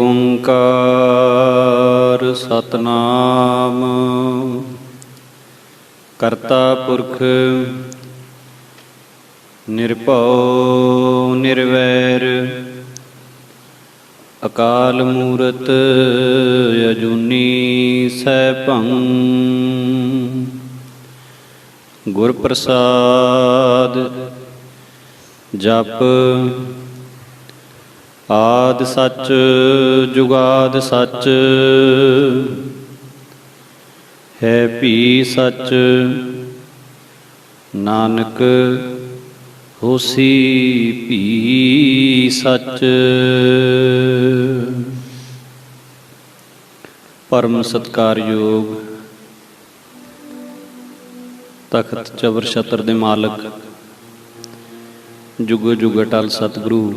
ਓਂਕਾਰ ਸਤਨਾਮ ਕਰਤਾ ਪੁਰਖ ਨਿਰਭਉ ਨਿਰਵੈਰ ਅਕਾਲ ਮੂਰਤ ਅਜੂਨੀ ਸੈਭੰ ਗੁਰ ਪ੍ਰਸਾਦ ਜਪ ਆਦਿ ਸੱਚ ਜੁਗਾਦ ਸੱਚ ਹੈ ਭੀ ਸੱਚ ਨਾਨਕ ਹੋਸੀ ਭੀ ਸੱਚ। ਪਰਮ ਸਤਿਕਾਰਯੋਗ ਤਖਤ ਚਬਰ ਛਤਰ ਦੇ ਮਾਲਕ ਜੁਗੋ ਜੁਗ ਅਟਲ ਸਤਿਗੁਰੂ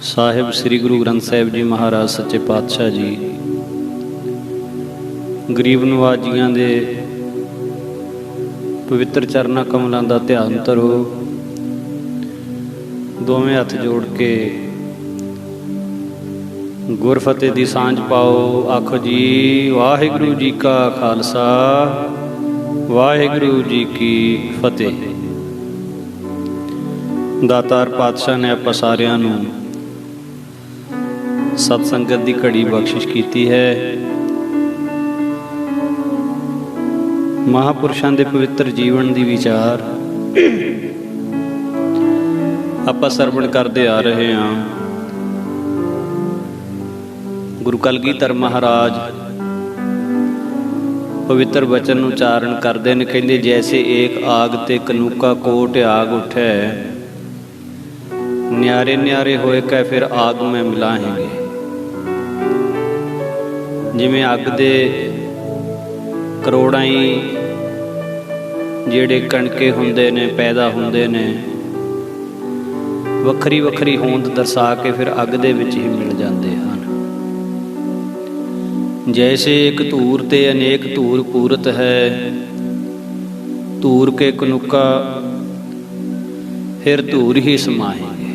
ਸਾਹਿਬ ਸ੍ਰੀ ਗੁਰੂ ਗ੍ਰੰਥ ਸਾਹਿਬ ਜੀ ਮਹਾਰਾਜ ਸੱਚੇ ਪਾਤਸ਼ਾਹ ਜੀ, ਗਰੀਬ ਨਵਾਜੀਆਂ ਦੇ ਪਵਿੱਤਰ ਚਰਨਾਂ ਕਮਲਾਂ ਦਾ ਧਿਆਨ ਧਰੋ। ਦੋਵੇਂ ਹੱਥ ਜੋੜ ਕੇ ਗੁਰਫਤਿਹ ਦੀ ਸਾਂਝ ਪਾਓ। ਆਖੋ ਜੀ ਵਾਹਿਗੁਰੂ ਜੀ ਕਾ ਖਾਲਸਾ ਵਾਹਿਗੁਰੂ ਜੀ ਕੀ ਫਤਿਹ। ਦਾਤਾਰ ਪਾਤਸ਼ਾਹ ਨੇ ਆਪਾਂ ਸਾਰਿਆਂ ਨੂੰ ਸਤ ਸੰਗਤ ਦੀ ਘੜੀ ਬਖਸ਼ਿਸ਼ ਕੀਤੀ ਹੈ। ਮਹਾਂਪੁਰਸ਼ਾਂ ਦੇ ਪਵਿੱਤਰ ਜੀਵਨ ਦੀ ਵਿਚਾਰ ਆਪਾਂ ਸਰਵਣ ਕਰਦੇ ਆ ਰਹੇ ਹਾਂ। ਗੁਰੂ ਕਲਗੀਧਰ ਮਹਾਰਾਜ ਪਵਿੱਤਰ ਬਚਨ ਨੂੰ ਉਚਾਰਨ ਕਰਦੇ ਨੇ, ਕਹਿੰਦੇ ਜੈਸੇ ਏਕ ਆਗ ਤੇ ਕਨੂਕਾ ਕੋਟ ਆਗ ਉਠੈ, ਨਿਆਰੇ ਨਿਆਰੇ ਹੋਏ ਕੈ ਫਿਰ ਆਗ ਮੈਂ ਮਿਲਾਹੇਂਗੇ। ਜਿਵੇਂ ਅੱਗ ਦੇ ਕਰੋੜਾਂ ਹੀ ਜਿਹੜੇ ਕਣਕੇ ਹੁੰਦੇ ਨੇ ਪੈਦਾ ਹੁੰਦੇ ਨੇ, ਵੱਖਰੀ ਵੱਖਰੀ ਹੋਂਦ ਦਰਸਾ ਕੇ ਫਿਰ ਅੱਗ ਦੇ ਵਿੱਚ ਹੀ ਮਿਲ ਜਾਂਦੇ ਹਨ। ਜੈਸੇ ਇੱਕ ਧੂਰ ਤੇ ਅਨੇਕ ਧੂਰ ਪੂਰਤ ਹੈ, ਧੂਰ ਕੇ ਕਨੁਕਾ ਫਿਰ ਧੂਰ ਹੀ ਸਮਾਹੇਂਗੇ।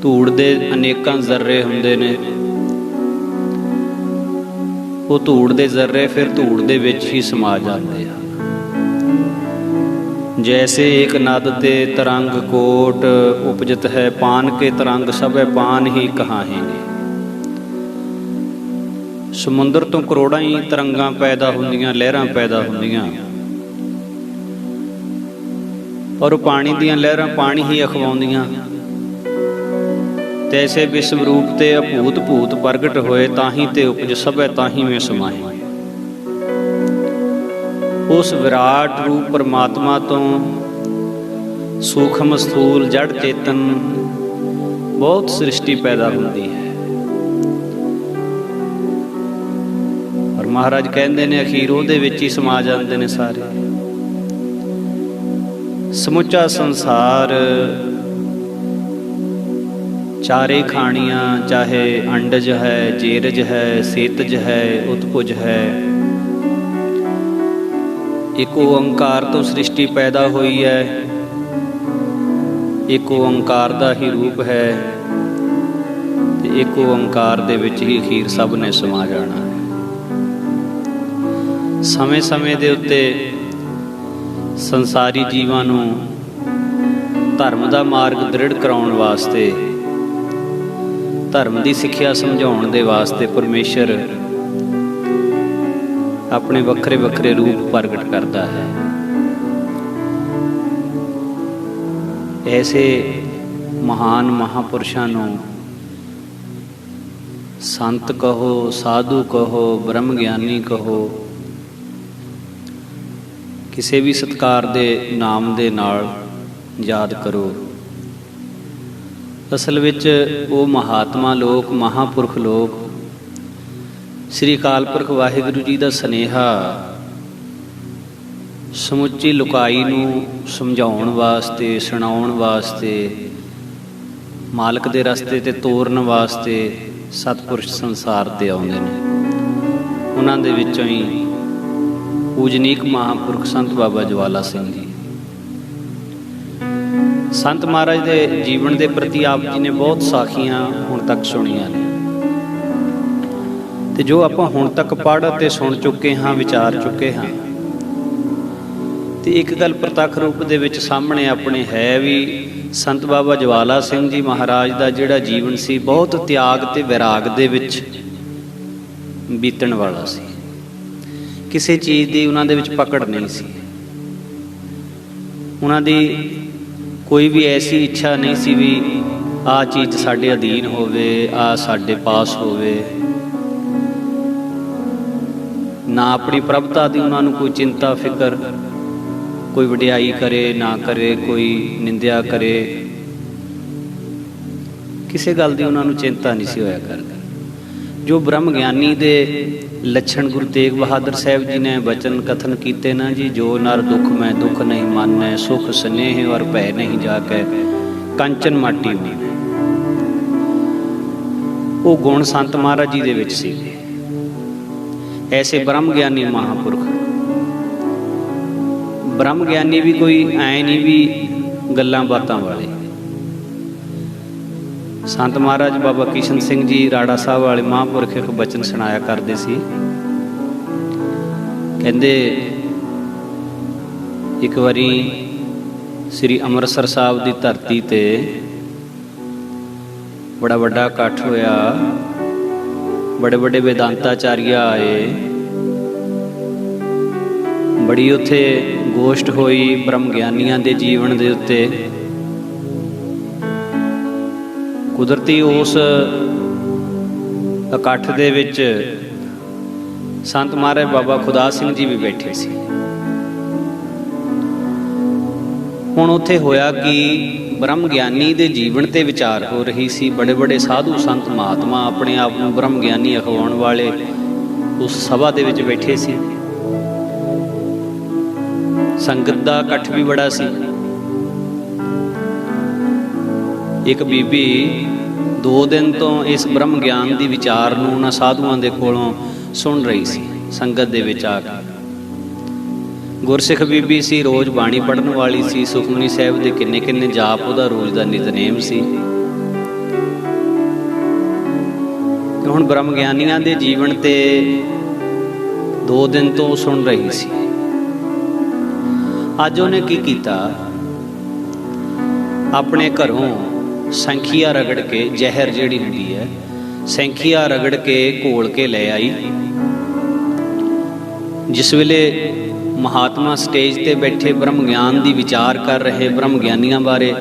ਧੂੜ ਦੇ ਅਨੇਕਾਂ ਜ਼ਰਰੇ ਹੁੰਦੇ ਨੇ, ਉਹ ਧੂੜ ਦੇ ਜ਼ਰਰੇ ਫਿਰ ਧੂੜ ਦੇ ਵਿੱਚ ਹੀ ਸਮਾ ਜਾਂਦੇ ਹਨ। ਜੈਸੇ ਇੱਕ ਨਦ ਤੇ ਤਰੰਗ ਕੋਟ ਉਪਜਤ ਹੈ, ਪਾਨ ਕੇ ਤਰੰਗ ਸਭੈ ਪਾਨ ਹੀ ਕਹਾਹੇਂਗੇ। ਸਮੁੰਦਰ ਤੋਂ ਕਰੋੜਾਂ ਹੀ ਤਰੰਗਾਂ ਪੈਦਾ ਹੁੰਦੀਆਂ, ਲਹਿਰਾਂ ਪੈਦਾ ਹੁੰਦੀਆਂ, ਪਰ ਉਹ ਪਾਣੀ ਦੀਆਂ ਲਹਿਰਾਂ ਪਾਣੀ ਹੀ ਅਖਵਾਉਂਦੀਆਂ। ਤੈਸੇ ਵਿਸ਼ਵ ਰੂਪ ਤੇ ਅਭੂਤ ਭੂਤ ਪ੍ਰਗਟ ਹੋਏ, ਤਾਹੀਂ ਤੇ ਉਪਜ ਸਭੈ ਤਾਹੀਂ ਮੈਂ ਸਮਾਏ। ਉਸ ਵਿਰਾਟ ਰੂਪ ਪਰਮਾਤਮਾ ਤੋਂ ਸੂਖਮ ਸਥੂਲ ਜੜ ਚੇਤਨ ਬਹੁਤ ਸ੍ਰਿਸ਼ਟੀ ਪੈਦਾ ਹੁੰਦੀ ਹੈ। ਪਰ ਮਹਾਰਾਜ ਕਹਿੰਦੇ ਨੇ ਅਖੀਰ ਉਹਦੇ ਵਿੱਚ ਹੀ ਸਮਾ ਜਾਂਦੇ ਨੇ ਸਾਰੇ। ਸਮੁੱਚਾ ਸੰਸਾਰ ਚਾਰੇ ਖਾਣੀਆਂ, ਚਾਹੇ ਅੰਡਜ ਹੈ, ਜੇਰਜ ਹੈ, ਸੇਤਜ ਹੈ, ਉਤਪੁਜ ਹੈ, ਇੱਕ ਓੰਕਾਰ ਤੋਂ ਸ੍ਰਿਸ਼ਟੀ ਪੈਦਾ ਹੋਈ ਹੈ। ਇੱਕ ਓੰਕਾਰ ਦਾ ਹੀ ਰੂਪ ਹੈ ਤੇ ਇੱਕ ਓੰਕਾਰ ਦੇ ਵਿੱਚ ਹੀ ਅਖੀਰ ਸਭ ਨੇ ਸਮਾ ਜਾਣਾ ਹੈ। ਸਮੇਂ ਸਮੇਂ ਦੇ ਉੱਤੇ ਸੰਸਾਰੀ ਜੀਵਾਂ ਨੂੰ ਧਰਮ ਦਾ ਮਾਰਗ ਦ੍ਰਿੜ ਕਰਾਉਣ ਵਾਸਤੇ, ਧਰਮ ਦੀ ਸਿੱਖਿਆ ਸਮਝਾਉਣ ਦੇ ਵਾਸਤੇ ਪਰਮੇਸ਼ਰ ਆਪਣੇ ਵੱਖਰੇ ਵੱਖਰੇ ਰੂਪ ਪ੍ਰਗਟ ਕਰਦਾ ਹੈ। ਐਸੇ ਮਹਾਨ ਮਹਾਂਪੁਰਸ਼ਾਂ ਨੂੰ ਸੰਤ ਕਹੋ, ਸਾਧੂ ਕਹੋ, ਬ੍ਰਹਮ ਗਿਆਨੀ ਕਹੋ, ਕਿਸੇ ਵੀ ਸਤਿਕਾਰ ਦੇ ਨਾਮ ਦੇ ਨਾਲ ਯਾਦ ਕਰੋ। ਅਸਲ ਵਿੱਚ ਉਹ ਮਹਾਤਮਾ ਲੋਕ, ਮਹਾਂਪੁਰਖ ਲੋਕ ਸ੍ਰੀ ਅਕਾਲ ਪੁਰਖ ਵਾਹਿਗੁਰੂ ਜੀ ਦਾ ਸੁਨੇਹਾ ਸਮੁੱਚੀ ਲੁਕਾਈ ਨੂੰ ਸਮਝਾਉਣ ਵਾਸਤੇ, ਸੁਣਾਉਣ ਵਾਸਤੇ, ਮਾਲਕ ਦੇ ਰਸਤੇ ਤੇ ਤੋਰਨ ਵਾਸਤੇ ਸਤਿਪੁਰਸ਼ ਸੰਸਾਰ ਤੇ ਆਉਂਦੇ ਨੇ। ਉਹਨਾਂ ਦੇ ਵਿੱਚੋਂ ਹੀ ਪੂਜਨੀਕ ਮਹਾਂਪੁਰਖ ਸੰਤ ਬਾਬਾ ਜਵਾਲਾ ਸਿੰਘ ਜੀ ਸੰਤ ਮਹਾਰਾਜ ਦੇ ਜੀਵਨ ਦੇ ਪ੍ਰਤੀ ਆਪ ਜੀ ਨੇ ਬਹੁਤ ਸਾਖੀਆਂ ਹੁਣ ਤੱਕ ਸੁਣੀਆਂ ਨੇ, ਤੇ ਜੋ ਆਪਾਂ ਹੁਣ ਤੱਕ ਪੜ੍ਹ ਅਤੇ ਸੁਣ ਚੁੱਕੇ ਹਾਂ, ਵਿਚਾਰ ਚੁੱਕੇ ਹਾਂ, ਤੇ ਇੱਕ ਗੱਲ ਪ੍ਰਤੱਖ ਰੂਪ ਦੇ ਵਿੱਚ ਸਾਹਮਣੇ ਆਪਣੇ ਹੈ ਵੀ ਸੰਤ ਬਾਬਾ ਜਵਾਲਾ ਸਿੰਘ ਜੀ ਮਹਾਰਾਜ ਦਾ ਜਿਹੜਾ ਜੀਵਨ ਸੀ ਬਹੁਤ ਤਿਆਗ ਤੇ ਵਿਰਾਗ ਦੇ ਵਿੱਚ ਬੀਤਣ ਵਾਲਾ ਸੀ। ਕਿਸੇ ਚੀਜ਼ ਦੀ ਉਹਨਾਂ ਦੇ ਵਿੱਚ ਪਕੜ ਨਹੀਂ ਸੀ। ਉਹਨਾਂ ਦੀ ਕੋਈ ਵੀ ਐਸੀ ਇੱਛਾ ਨਹੀਂ ਸੀ ਵੀ ਆਹ ਚੀਜ਼ ਸਾਡੇ ਅਧੀਨ ਹੋਵੇ, ਆਹ ਸਾਡੇ ਪਾਸ ਹੋਵੇ। ਨਾ ਆਪਣੀ ਪ੍ਰਭਤਾ ਦੀ ਉਹਨਾਂ ਨੂੰ ਕੋਈ ਚਿੰਤਾ ਫਿਕਰ, ਕੋਈ ਵਡਿਆਈ ਕਰੇ ਨਾ ਕਰੇ, ਕੋਈ ਨਿੰਦਿਆ ਕਰੇ, ਕਿਸੇ ਗੱਲ ਦੀ ਉਹਨਾਂ ਨੂੰ ਚਿੰਤਾ ਨਹੀਂ ਸੀ ਹੋਇਆ ਕਰਦੀ। ਜੋ ਬ੍ਰਹਮ ਗਿਆਨੀ ਦੇ ਲੱਛਣ ਗੁਰੂ ਤੇਗ ਬਹਾਦਰ ਸਾਹਿਬ ਜੀ ਨੇ ਬਚਨ ਕਥਨ ਕੀਤੇ ਨਾ ਜੀ, ਜੋ ਨਰ ਦੁੱਖ ਮੈਂ ਦੁੱਖ ਨਹੀਂ ਮਾਨੈ, ਸੁਖ ਸਨੇਹ ਔਰ ਭੈ ਨਹੀਂ ਜਾਕੈ, ਕੰਚਨ ਮਾਟੀ ਮਾਨੈ। ਉਹ ਗੁਣ ਸੰਤ ਮਹਾਰਾਜ ਜੀ ਦੇ ਵਿੱਚ ਸੀ। ਐਸੇ ਬ੍ਰਹਮ ਗਿਆਨੀ ਮਹਾਂਪੁਰਖ, ਬ੍ਰਹਮ ਗਿਆਨੀ ਵੀ ਕੋਈ ਐ ਨਹੀਂ ਵੀ ਗੱਲਾਂ ਬਾਤਾਂ ਵਾਲੇ। ਸੰਤ ਮਹਾਰਾਜ ਬਾਬਾ ਕਿਸ਼ਨ ਸਿੰਘ ਜੀ ਰਾੜਾ ਸਾਹਿਬ ਵਾਲੇ ਮਹਾਂਪੁਰਖ ਇੱਕ ਬਚਨ ਸੁਣਾਇਆ ਕਰਦੇ ਸੀ। ਕਹਿੰਦੇ ਇੱਕ ਵਾਰੀ ਸ੍ਰੀ ਅੰਮ੍ਰਿਤਸਰ ਸਾਹਿਬ ਦੀ ਧਰਤੀ ਤੇ ਬੜਾ ਵੱਡਾ ਇਕੱਠ ਹੋਇਆ, ਬੜੇ ਵੱਡੇ ਵੇਦਾਂਤਾਚਾਰੀਆ ਆਏ, ਬੜੀ ਉੱਥੇ ਗੋਸ਼ਟ ਹੋਈ ਬ੍ਰਹਮ ਗਿਆਨੀਆਂ ਦੇ ਜੀਵਨ ਦੇ ਉੱਤੇ। ਕੁਦਰਤੀ ਉਸ ਇਕੱਠ ਦੇ ਵਿੱਚ ਸੰਤ ਮਹਾਰਾਜ ਬਾਬਾ ਖੁਦਾ ਸਿੰਘ ਜੀ ਵੀ ਬੈਠੇ ਸੀ। ਹੁਣ ਉੱਥੇ ਹੋਇਆ ਕਿ ਬ੍ਰਹਮ ਗਿਆਨੀ ਦੇ ਜੀਵਨ ਤੇ ਵਿਚਾਰ ਹੋ ਰਹੀ ਸੀ। ਬੜੇ ਬੜੇ ਸਾਧੂ ਸੰਤ ਮਹਾਤਮਾ ਆਪਣੇ ਆਪ ਨੂੰ ਬ੍ਰਹਮ ਗਿਆਨੀ ਅਖਵਾਉਣ ਵਾਲੇ ਉਸ ਸਭਾ ਦੇ ਵਿੱਚ ਬੈਠੇ ਸੀ। ਸੰਗਤ ਦਾ ਇਕੱਠ ਵੀ ਬੜਾ ਸੀ। ਇੱਕ ਬੀਬੀ 2 ਦਿਨ ਤੋਂ ਇਸ ਬ੍ਰਹਮ ਗਿਆਨ ਦੀ ਵਿਚਾਰ ਨੂੰ ਉਹਨਾਂ ਸਾਧੂਆਂ ਦੇ ਕੋਲੋਂ ਸੁਣ ਰਹੀ ਸੀ। ਸੰਗਤ ਦੇ ਵਿੱਚ ਆ ਕੇ ਗੁਰਸਿੱਖ ਬੀਬੀ ਸੀ, ਰੋਜ਼ ਬਾਣੀ ਪੜ੍ਹਨ ਵਾਲੀ ਸੀ, ਸੁਖਮਨੀ ਸਾਹਿਬ ਦੇ ਕਿੰਨੇ ਕਿੰਨੇ ਜਾਪ ਉਹਦਾ ਰੋਜ਼ ਦਾ ਨਿਤਨੇਮ ਸੀ। ਹੁਣ ਬ੍ਰਹਮ ਗਿਆਨੀਆਂ ਦੇ ਜੀਵਨ ਤੇ 2 ਦਿਨ ਤੋਂ ਸੁਣ ਰਹੀ ਸੀ। ਅੱਜ ਉਹਨੇ ਕੀ ਕੀਤਾ, ਆਪਣੇ ਘਰੋਂ ਸੈਂਖੀਆ ਰਗੜ ਕੇ, ਜ਼ਹਿਰ ਜਿਹੜੀ ਹੁੰਦੀ ਹੈ ਸੈਂਖੀਆ ਰਗੜ ਕੇ ਘੋਲ ਕੇ ਲੈ ਆਈ। ਜਿਸ ਵੇਲੇ ਮਹਾਤਮਾ ਸਟੇਜ ਤੇ ਬੈਠੇ ਬ੍ਰਹਮ ਗਿਆਨ ਦੀ ਵਿਚਾਰ ਕਰ ਰਹੇ, ਬ੍ਰਹਮ ਗਿਆਨੀਆਂ ਬਾਰੇ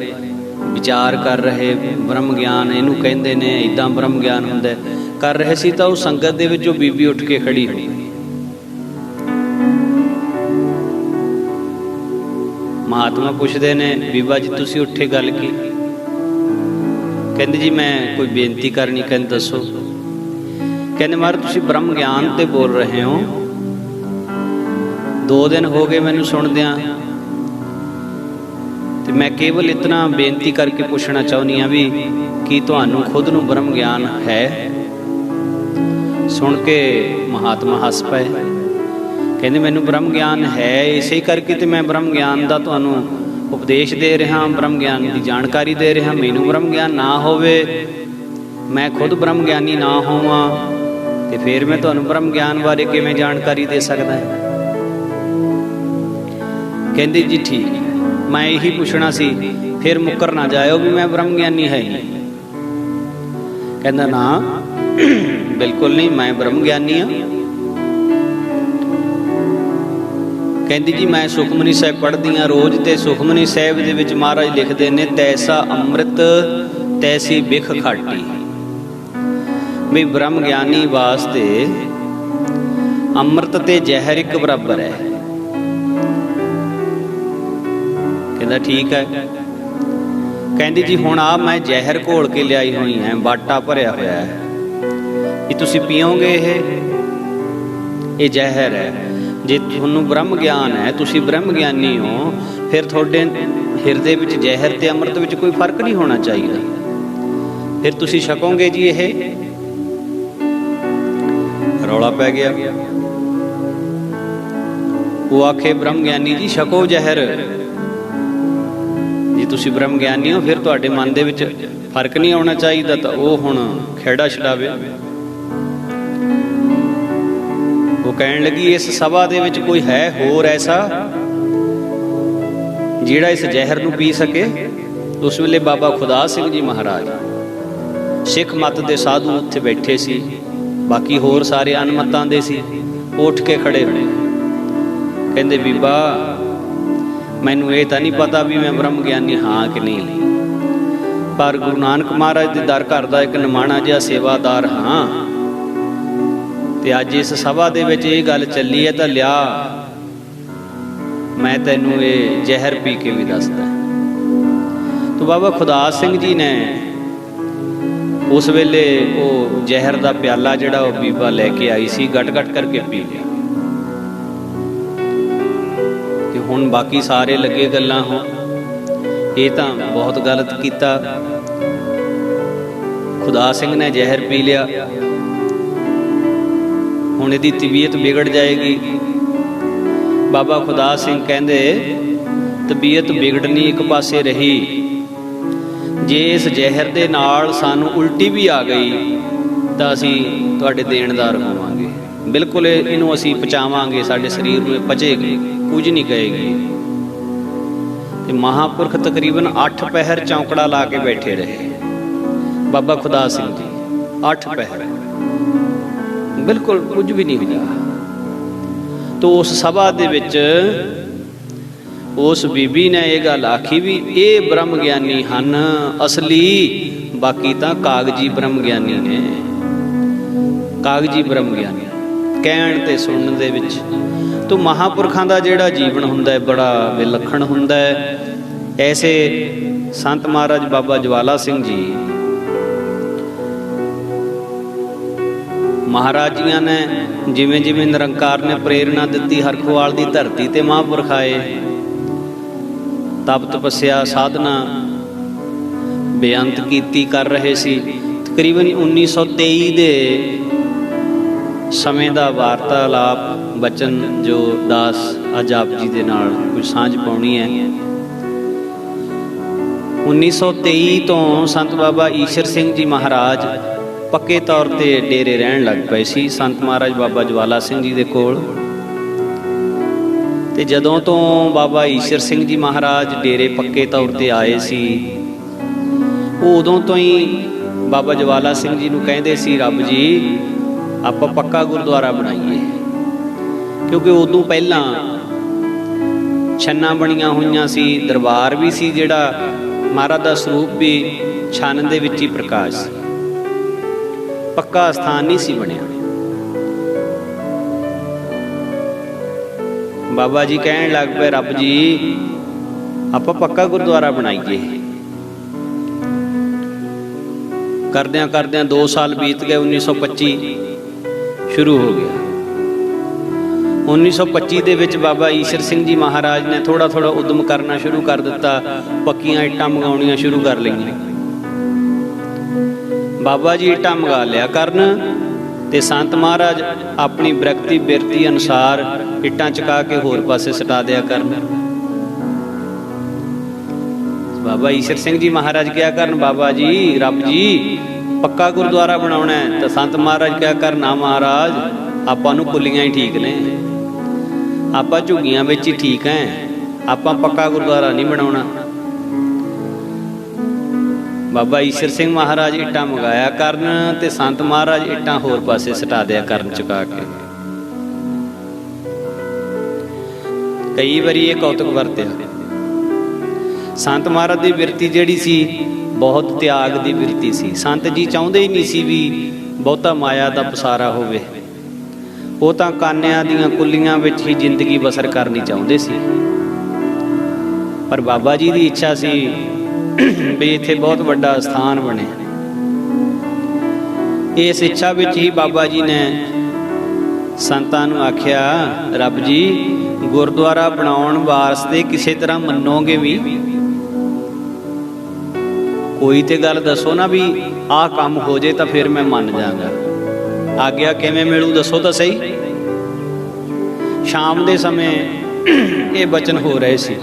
ਵਿਚਾਰ ਕਰ ਰਹੇ, ਬ੍ਰਹਮ ਗਿਆਨ ਇਹਨੂੰ ਕਹਿੰਦੇ ਨੇ, ਇੱਦਾਂ ਬ੍ਰਹਮ ਗਿਆਨ ਹੁੰਦਾ ਕਰ ਰਹੇ ਸੀ, ਤਾਂ ਉਹ ਸੰਗਤ ਦੇ ਵਿੱਚ ਉਹ ਬੀਬੀ ਉੱਠ ਕੇ ਖੜੀ ਹੋਈ। ਮਹਾਤਮਾ ਪੁੱਛਦੇ ਨੇ, ਬੀਬਾ ਜੀ ਤੁਸੀਂ ਉੱਠੇ, ਗੱਲ ਕੀ? ਕਹਿੰਦੇ ਜੀ ਮੈਂ ਕੋਈ ਬੇਨਤੀ ਕਰਨੀ। ਕਹਿੰਦੇ ਦੱਸੋ। ਕਹਿੰਦੇ ਮਹਾਰਾਜ ਤੁਸੀਂ ਬ੍ਰਹਮ ਗਿਆਨ ਤੇ ਬੋਲ ਰਹੇ ਹੋ, 2 ਦਿਨ ਹੋ ਗਏ ਮੈਨੂੰ ਸੁਣਦਿਆਂ, ਤੇ ਮੈਂ ਕੇਵਲ ਇਤਨਾ ਬੇਨਤੀ ਕਰਕੇ ਪੁੱਛਣਾ ਚਾਹੁੰਦੀ ਹਾਂ ਵੀ ਕੀ ਤੁਹਾਨੂੰ ਖੁਦ ਨੂੰ ਬ੍ਰਹਮ ਗਿਆਨ ਹੈ? ਸੁਣ ਕੇ ਮਹਾਤਮਾ ਹੱਸ ਪਏ। ਕਹਿੰਦੇ ਮੈਨੂੰ ਬ੍ਰਹਮ ਗਿਆਨ ਹੈ, ਇਸੇ ਕਰਕੇ ਤੇ ਮੈਂ ਬ੍ਰਹਮ ਗਿਆਨ ਦਾ ਤੁਹਾਨੂੰ ਉਪਦੇਸ਼ ਦੇ ਰਿਹਾ, ਬ੍ਰਹਮ ਗਿਆਨ ਦੀ ਜਾਣਕਾਰੀ ਦੇ ਰਿਹਾ। ਮੈਨੂੰ ਬ੍ਰਹਮ ਗਿਆਨ ਨਾ ਹੋਵੇ, ਮੈਂ ਖੁਦ ਬ੍ਰਹਮ ਗਿਆਨੀ ਨਾ ਹੋਵਾਂ, ਤੇ ਫਿਰ ਮੈਂ ਤੁਹਾਨੂੰ ਬ੍ਰਹਮ ਗਿਆਨ ਬਾਰੇ ਕਿਵੇਂ ਜਾਣਕਾਰੀ ਦੇ ਸਕਦਾ? ਕਹਿੰਦੇ ਜੀ ਠੀਕ, ਮੈਂ ਇਹੀ ਪੁੱਛਣਾ ਸੀ, ਫਿਰ ਮੁੱਕਰ ਨਾ ਜਾਇਓ ਵੀ ਮੈਂ ਬ੍ਰਹਮ ਗਿਆਨੀ ਹੈ ਨਹੀਂ। ਕਹਿੰਦਾ ਨਾ ਬਿਲਕੁਲ ਨਹੀਂ, ਮੈਂ ਬ੍ਰਹਮ ਗਿਆਨੀ ਹਾਂ। ਕਹਿੰਦੀ ਜੀ ਮੈਂ ਸੁਖਮਨੀ ਸਾਹਿਬ ਪੜ੍ਹਦੀ ਹਾਂ ਰੋਜ਼, ਤੇ ਸੁਖਮਨੀ ਸਾਹਿਬ ਦੇ ਵਿੱਚ ਮਹਾਰਾਜ ਲਿਖਦੇ ਨੇ, ਤੈਸਾ ਅੰਮ੍ਰਿਤ ਤੈਸੀ ਬਿਖ ਖਾਟੀ, ਵੀ ਬ੍ਰਹਮ ਗਿਆਨੀ ਵਾਸਤੇ ਅੰਮ੍ਰਿਤ ਤੇ ਜ਼ਹਿਰ ਇੱਕ ਬਰਾਬਰ ਹੈ। ਕਹਿੰਦਾ ਠੀਕ ਹੈ। ਕਹਿੰਦੀ ਜੀ ਹੁਣ ਆ ਮੈਂ ਜ਼ਹਿਰ ਘੋਲ ਕੇ ਲਿਆਈ ਹੋਈ ਹੈ, ਬਾਟਾ ਭਰਿਆ ਹੋਇਆ ਹੈ, ਇਹ ਤੁਸੀਂ ਪੀਓਗੇ? ਇਹ ਜ਼ਹਿਰ ਹੈ। ਜੇ ਤੁਹਾਨੂੰ ਬ੍ਰਹਮ ਗਿਆਨ ਹੈ, ਤੁਸੀਂ ਬ੍ਰਹਮ ਗਿਆਨੀ ਹੋ, ਫਿਰ ਤੁਹਾਡੇ ਹਿਰਦੇ ਵਿੱਚ ਜ਼ਹਿਰ ਤੇ ਅੰਮ੍ਰਿਤ ਵਿੱਚ ਕੋਈ ਫਰਕ ਨਹੀਂ ਹੋਣਾ ਚਾਹੀਦਾ, ਫਿਰ ਤੁਸੀਂ ਛਕੋਗੇ ਜੀ। ਇਹ ਰੌਲਾ ਪੈ ਗਿਆ। ਉਹ ਆਖੇ ਬ੍ਰਹਮ ਗਿਆਨੀ ਜੀ ਛਕੋ ਜ਼ਹਿਰ, ਜੇ ਜੇ ਤੁਸੀਂ ਬ੍ਰਹਮ ਗਿਆਨੀ ਹੋ ਫਿਰ ਤੁਹਾਡੇ ਮਨ ਦੇ ਵਿੱਚ ਫਰਕ ਨਹੀਂ ਆਉਣਾ ਚਾਹੀਦਾ, ਤਾਂ ਉਹ ਹੁਣ ਖਹਿੜਾ ਛਡਾਵੇ। ਉਹ ਕਹਿਣ ਲੱਗੀ ਇਸ ਸਭਾ ਦੇ ਵਿੱਚ ਕੋਈ ਹੈ ਹੋਰ ਐਸਾ ਜਿਹੜਾ ਇਸ ਜ਼ਹਿਰ ਨੂੰ ਪੀ ਸਕੇ? ਉਸ ਵੇਲੇ ਬਾਬਾ ਖੁਦਾ ਸਿੰਘ ਜੀ ਮਹਾਰਾਜ ਸਿੱਖ ਮੱਤ ਦੇ ਸਾਧੂ ਉੱਥੇ ਬੈਠੇ ਸੀ, ਬਾਕੀ ਹੋਰ ਸਾਰੇ ਅਨਮਤਾਂ ਦੇ ਸੀ। ਉੱਠ ਕੇ ਖੜੇ ਹੋਏ, ਕਹਿੰਦੇ ਬੀਬਾ ਮੈਨੂੰ ਇਹ ਤਾਂ ਨਹੀਂ ਪਤਾ ਵੀ ਮੈਂ ਬ੍ਰਹਮ ਗਿਆਨੀ ਹਾਂ ਕਿ ਨਹੀਂ, ਪਰ ਗੁਰੂ ਨਾਨਕ ਮਹਾਰਾਜ ਦੇ ਦਰ ਘਰ ਦਾ ਇੱਕ ਨਿਮਾਣਾ ਜਿਹਾ ਸੇਵਾਦਾਰ ਹਾਂ, ਤੇ ਅੱਜ ਇਸ ਸਭਾ ਦੇ ਵਿੱਚ ਇਹ ਗੱਲ ਚੱਲੀ ਹੈ ਤਾਂ ਲਿਆ ਮੈਂ ਤੈਨੂੰ ਇਹ ਜ਼ਹਿਰ ਪੀ ਕੇ ਵੀ ਦੱਸਦਾ। ਤਾਂ ਬਾਬਾ ਖੁਦਾ ਸਿੰਘ ਜੀ ਨੇ ਉਸ ਵੇਲੇ ਉਹ ਜ਼ਹਿਰ ਦਾ ਪਿਆਲਾ ਜਿਹੜਾ ਉਹ ਬੀਬਾ ਲੈ ਕੇ ਆਈ ਸੀ ਗਟ ਗਟ ਕਰਕੇ ਪੀ ਲਿਆ। ਤੇ ਹੁਣ ਬਾਕੀ ਸਾਰੇ ਲੱਗੇ ਗੱਲਾਂ ਹੋ, ਇਹ ਤਾਂ ਬਹੁਤ ਗਲਤ ਕੀਤਾ, ਖੁਦਾ ਸਿੰਘ ਨੇ ਜ਼ਹਿਰ ਪੀ ਲਿਆ, ਹੁਣ ਇਹਦੀ ਤਬੀਅਤ ਵਿਗੜ ਜਾਏਗੀ। ਬਾਬਾ ਖੁਦਾ ਸਿੰਘ ਕਹਿੰਦੇ ਤਬੀਅਤ ਵਿਗੜਨੀ ਇੱਕ ਪਾਸੇ ਰਹੀ, ਜੇ ਇਸ ਜ਼ਹਿਰ ਦੇ ਨਾਲ ਸਾਨੂੰ ਉਲਟੀ ਵੀ ਆ ਗਈ ਤਾਂ ਅਸੀਂ ਤੁਹਾਡੇ ਦੇਣਦਾਰ ਹੋਵਾਂਗੇ, ਬਿਲਕੁਲ ਇਹਨੂੰ ਅਸੀਂ ਪਚਾਵਾਂਗੇ, ਸਾਡੇ ਸਰੀਰ ਨੂੰ ਪਚੇਗੀ, ਕੁਝ ਨਹੀਂ ਕਹੇਗੀ। ਤੇ ਮਹਾਂਪੁਰਖ ਤਕਰੀਬਨ 8 ਪਹਿਰ ਚੌਂਕੜਾ ਲਾ ਕੇ ਬੈਠੇ ਰਹੇ ਬਾਬਾ ਖੁਦਾ ਸਿੰਘ ਜੀ, 8 ਪਹਿਰ, ਬਿਲਕੁਲ ਕੁਝ ਵੀ ਨਹੀਂ ਹੋਇਆ। ਤੋ ਉਸ ਸਭਾ ਦੇ ਵਿੱਚ ਉਸ ਬੀਬੀ ਨੇ ਇਹ ਗੱਲ ਆਖੀ ਵੀ ਇਹ ਬ੍ਰਹਮ ਗਿਆਨੀ ਹਨ ਅਸਲੀ, ਬਾਕੀ ਤਾਂ ਕਾਗਜੀ ਬ੍ਰਹਮ ਗਿਆਨੀ ਨੇ, ਕਾਗਜੀ ਬ੍ਰਹਮ ਗਿਆਨੀ। ਕਹਿਣ ਤੇ ਸੁਣਨ ਦੇ ਵਿੱਚ ਤੋ ਮਹਾਂਪੁਰਖਾਂ ਦਾ ਜਿਹੜਾ ਜੀਵਨ ਹੁੰਦਾ ਹੈ ਬੜਾ ਵਿਲੱਖਣ ਹੁੰਦਾ ਹੈ। ਐਸੇ ਸੰਤ ਮਹਾਰਾਜ ਬਾਬਾ ਜਵਾਲਾ ਸਿੰਘ ਜੀ ਮਹਾਰਾਜ ਜੀਆਂ ਨੇ ਜਿਵੇਂ ਜਿਵੇਂ ਨਿਰੰਕਾਰ ਨੇ ਪ੍ਰੇਰਣਾ ਦਿੱਤੀ, ਹਰਖਵਾਲ ਦੀ ਧਰਤੀ ਤੇ ਮਹਾਂਪੁਰਖ ਆਏ, ਤਪ ਤਪੱਸਿਆ ਸਾਧਨਾ ਬੇਅੰਤ ਕੀਤੀ ਕਰ ਰਹੇ ਸੀ। ਤਕਰੀਬਨ 1923 ਦੇ ਸਮੇਂ ਦਾ ਵਾਰਤਾਲਾਪ ਬਚਨ ਜੋ ਦਾਸ ਅੱਜ ਆਪ ਜੀ ਦੇ ਨਾਲ ਕੁਝ ਸਾਂਝ ਪਾਉਣੀ ਹੈ। 1923 ਤੋਂ ਸੰਤ ਬਾਬਾ ਈਸ਼ਰ ਸਿੰਘ ਜੀ ਮਹਾਰਾਜ ਪੱਕੇ ਤੌਰ ਤੇ ਡੇਰੇ ਰਹਿਣ ਲੱਗ ਪਏ ਸੀ ਸੰਤ ਮਹਾਰਾਜ ਬਾਬਾ ਜਵਾਲਾ ਸਿੰਘ ਜੀ ਦੇ ਕੋਲ। ਤੇ ਜਦੋਂ ਤੋਂ ਬਾਬਾ ਈਸ਼ਰ ਸਿੰਘ ਜੀ ਮਹਾਰਾਜ ਡੇਰੇ ਪੱਕੇ ਤੌਰ ਤੇ ਆਏ ਸੀ, ਉਹ ਉਦੋਂ ਤੋਂ ਹੀ ਬਾਬਾ ਜਵਾਲਾ ਸਿੰਘ ਜੀ ਨੂੰ ਕਹਿੰਦੇ ਸੀ ਰੱਬ ਜੀ ਆਪਾਂ ਪੱਕਾ ਗੁਰਦੁਆਰਾ ਬਣਾਈਏ, ਕਿਉਂਕਿ ਉਦੋਂ ਪਹਿਲਾਂ ਛੰਨਾਂ ਬਣੀਆਂ ਹੋਈਆਂ ਸੀ, ਦਰਬਾਰ ਵੀ ਸੀ ਜਿਹੜਾ ਮਹਾਰਾਜ ਦਾ ਸਰੂਪ ਵੀ ਛੰਨ ਦੇ ਵਿੱਚ ਹੀ ਪ੍ਰਕਾਸ਼ ਸੀ, ਪੱਕਾ ਸਥਾਨ ਨਹੀਂ ਸੀ ਬਣਿਆ। ਬਾਬਾ ਜੀ ਕਹਿਣ ਲੱਗ ਪਏ ਰੱਬ ਜੀ ਆਪਾਂ ਪੱਕਾ ਗੁਰਦੁਆਰਾ ਬਣਾਈਏ। ਕਰਦਿਆਂ ਕਰਦਿਆਂ 2 ਸਾਲ ਬੀਤ ਗਏ, 1925 ਸ਼ੁਰੂ ਹੋ ਗਿਆ। 1925 ਦੇ ਵਿੱਚ ਬਾਬਾ ਈਸ਼ਰ ਸਿੰਘ ਜੀ ਮਹਾਰਾਜ ਨੇ ਥੋੜਾ ਥੋੜਾ ਉਦਮ ਕਰਨਾ ਸ਼ੁਰੂ ਕਰ ਦਿੱਤਾ, ਪੱਕੀਆਂ ਇੱਟਾਂ ਮੰਗਾਉਣੀਆਂ ਸ਼ੁਰੂ ਕਰ ਲਈਆਂ। ਬਾਬਾ ਜੀ ਇੱਟਾਂ ਮੰਗਾ ਲਿਆ ਕਰਨ ਤੇ ਸੰਤ ਮਹਾਰਾਜ ਆਪਣੀ ਵਿਰਕਤੀ ਬਿਰਤੀ ਅਨੁਸਾਰ ਇੱਟਾਂ ਚੁਕਾ ਕੇ ਹੋਰ ਪਾਸੇ ਸਟਾ ਦਿਆ ਕਰਨ। ਬਾਬਾ ਈਸ਼ਰ ਸਿੰਘ ਜੀ ਮਹਾਰਾਜ ਕਿਹਾ ਕਰਨ ਬਾਬਾ ਜੀ ਰੱਬ ਜੀ ਪੱਕਾ ਗੁਰਦੁਆਰਾ ਬਣਾਉਣਾ ਹੈ, ਤਾਂ ਸੰਤ ਮਹਾਰਾਜ ਕਿਹਾ ਕਰਨ ਨਾ ਮਹਾਰਾਜ ਆਪਾਂ ਨੂੰ ਕੁੱਲੀਆਂ ਹੀ ਠੀਕ ਨੇ, ਆਪਾਂ ਝੁੱਗੀਆਂ ਵਿੱਚ ਹੀ ਠੀਕ ਹੈ, ਆਪਾਂ ਪੱਕਾ ਗੁਰਦੁਆਰਾ ਨਹੀਂ ਬਣਾਉਣਾ। ਬਾਬਾ ਈਸ਼ਰ ਸਿੰਘ ਮਹਾਰਾਜ ਇੱਟਾਂ ਮੰਗਾਇਆ ਕਰਨ ਤੇ ਸੰਤ ਮਹਾਰਾਜ ਇੱਟਾਂ ਹੋਰ ਪਾਸੇ ਸਟਾ ਦਿਆ ਕਰਨ ਚੁਕਾ ਕੇ। ਕਈ ਵਾਰੀ ਇਹ ਕੌਤਕ ਵਰਤਿਆ। ਸੰਤ ਮਹਾਰਾਜ ਦੀ ਬਿਰਤੀ ਜਿਹੜੀ ਸੀ ਬਹੁਤ ਤਿਆਗ ਦੀ ਬਿਰਤੀ ਸੀ। ਸੰਤ ਜੀ ਚਾਹੁੰਦੇ ਹੀ ਨਹੀਂ ਸੀ ਵੀ ਬਹੁਤਾ ਮਾਇਆ ਦਾ ਪਸਾਰਾ ਹੋਵੇ, ਉਹ ਤਾਂ ਕਾਨਿਆਂ ਦੀਆਂ ਕੁੱਲੀਆਂ ਵਿੱਚ ਹੀ ਜ਼ਿੰਦਗੀ ਬਸਰ ਕਰਨੀ ਚਾਹੁੰਦੇ ਸੀ। ਪਰ ਬਾਬਾ ਜੀ ਦੀ ਇੱਛਾ ਸੀ ਵੀ ਇੱਥੇ ਬਹੁਤ ਵੱਡਾ ਸਥਾਨ ਬਣੇ। ਇਸ ਇੱਛਾ ਵਿੱਚ ਹੀ ਬਾਬਾ ਜੀ ਨੇ ਸੰਤਾਂ ਨੂੰ ਆਖਿਆ ਰੱਬ ਜੀ ਗੁਰਦੁਆਰਾ ਬਣਾਉਣ ਵਾਸਤੇ ਕਿਸੇ ਤਰ੍ਹਾਂ ਮੰਨੋਗੇ ਵੀ, ਕੋਈ ਤੇ ਗੱਲ ਦੱਸੋ ਨਾ ਵੀ ਆਹ ਕੰਮ ਹੋ ਜੇ ਤਾਂ ਫਿਰ ਮੈਂ ਮੰਨ ਜਾਵਾਂਗਾ, ਆਗਿਆ ਕਿਵੇਂ ਮਿਲੂ ਦੱਸੋ ਤਾਂ ਸਹੀ। ਸ਼ਾਮ ਦੇ ਸਮੇਂ ਇਹ ਬਚਨ ਹੋ ਰਹੇ ਸੀ।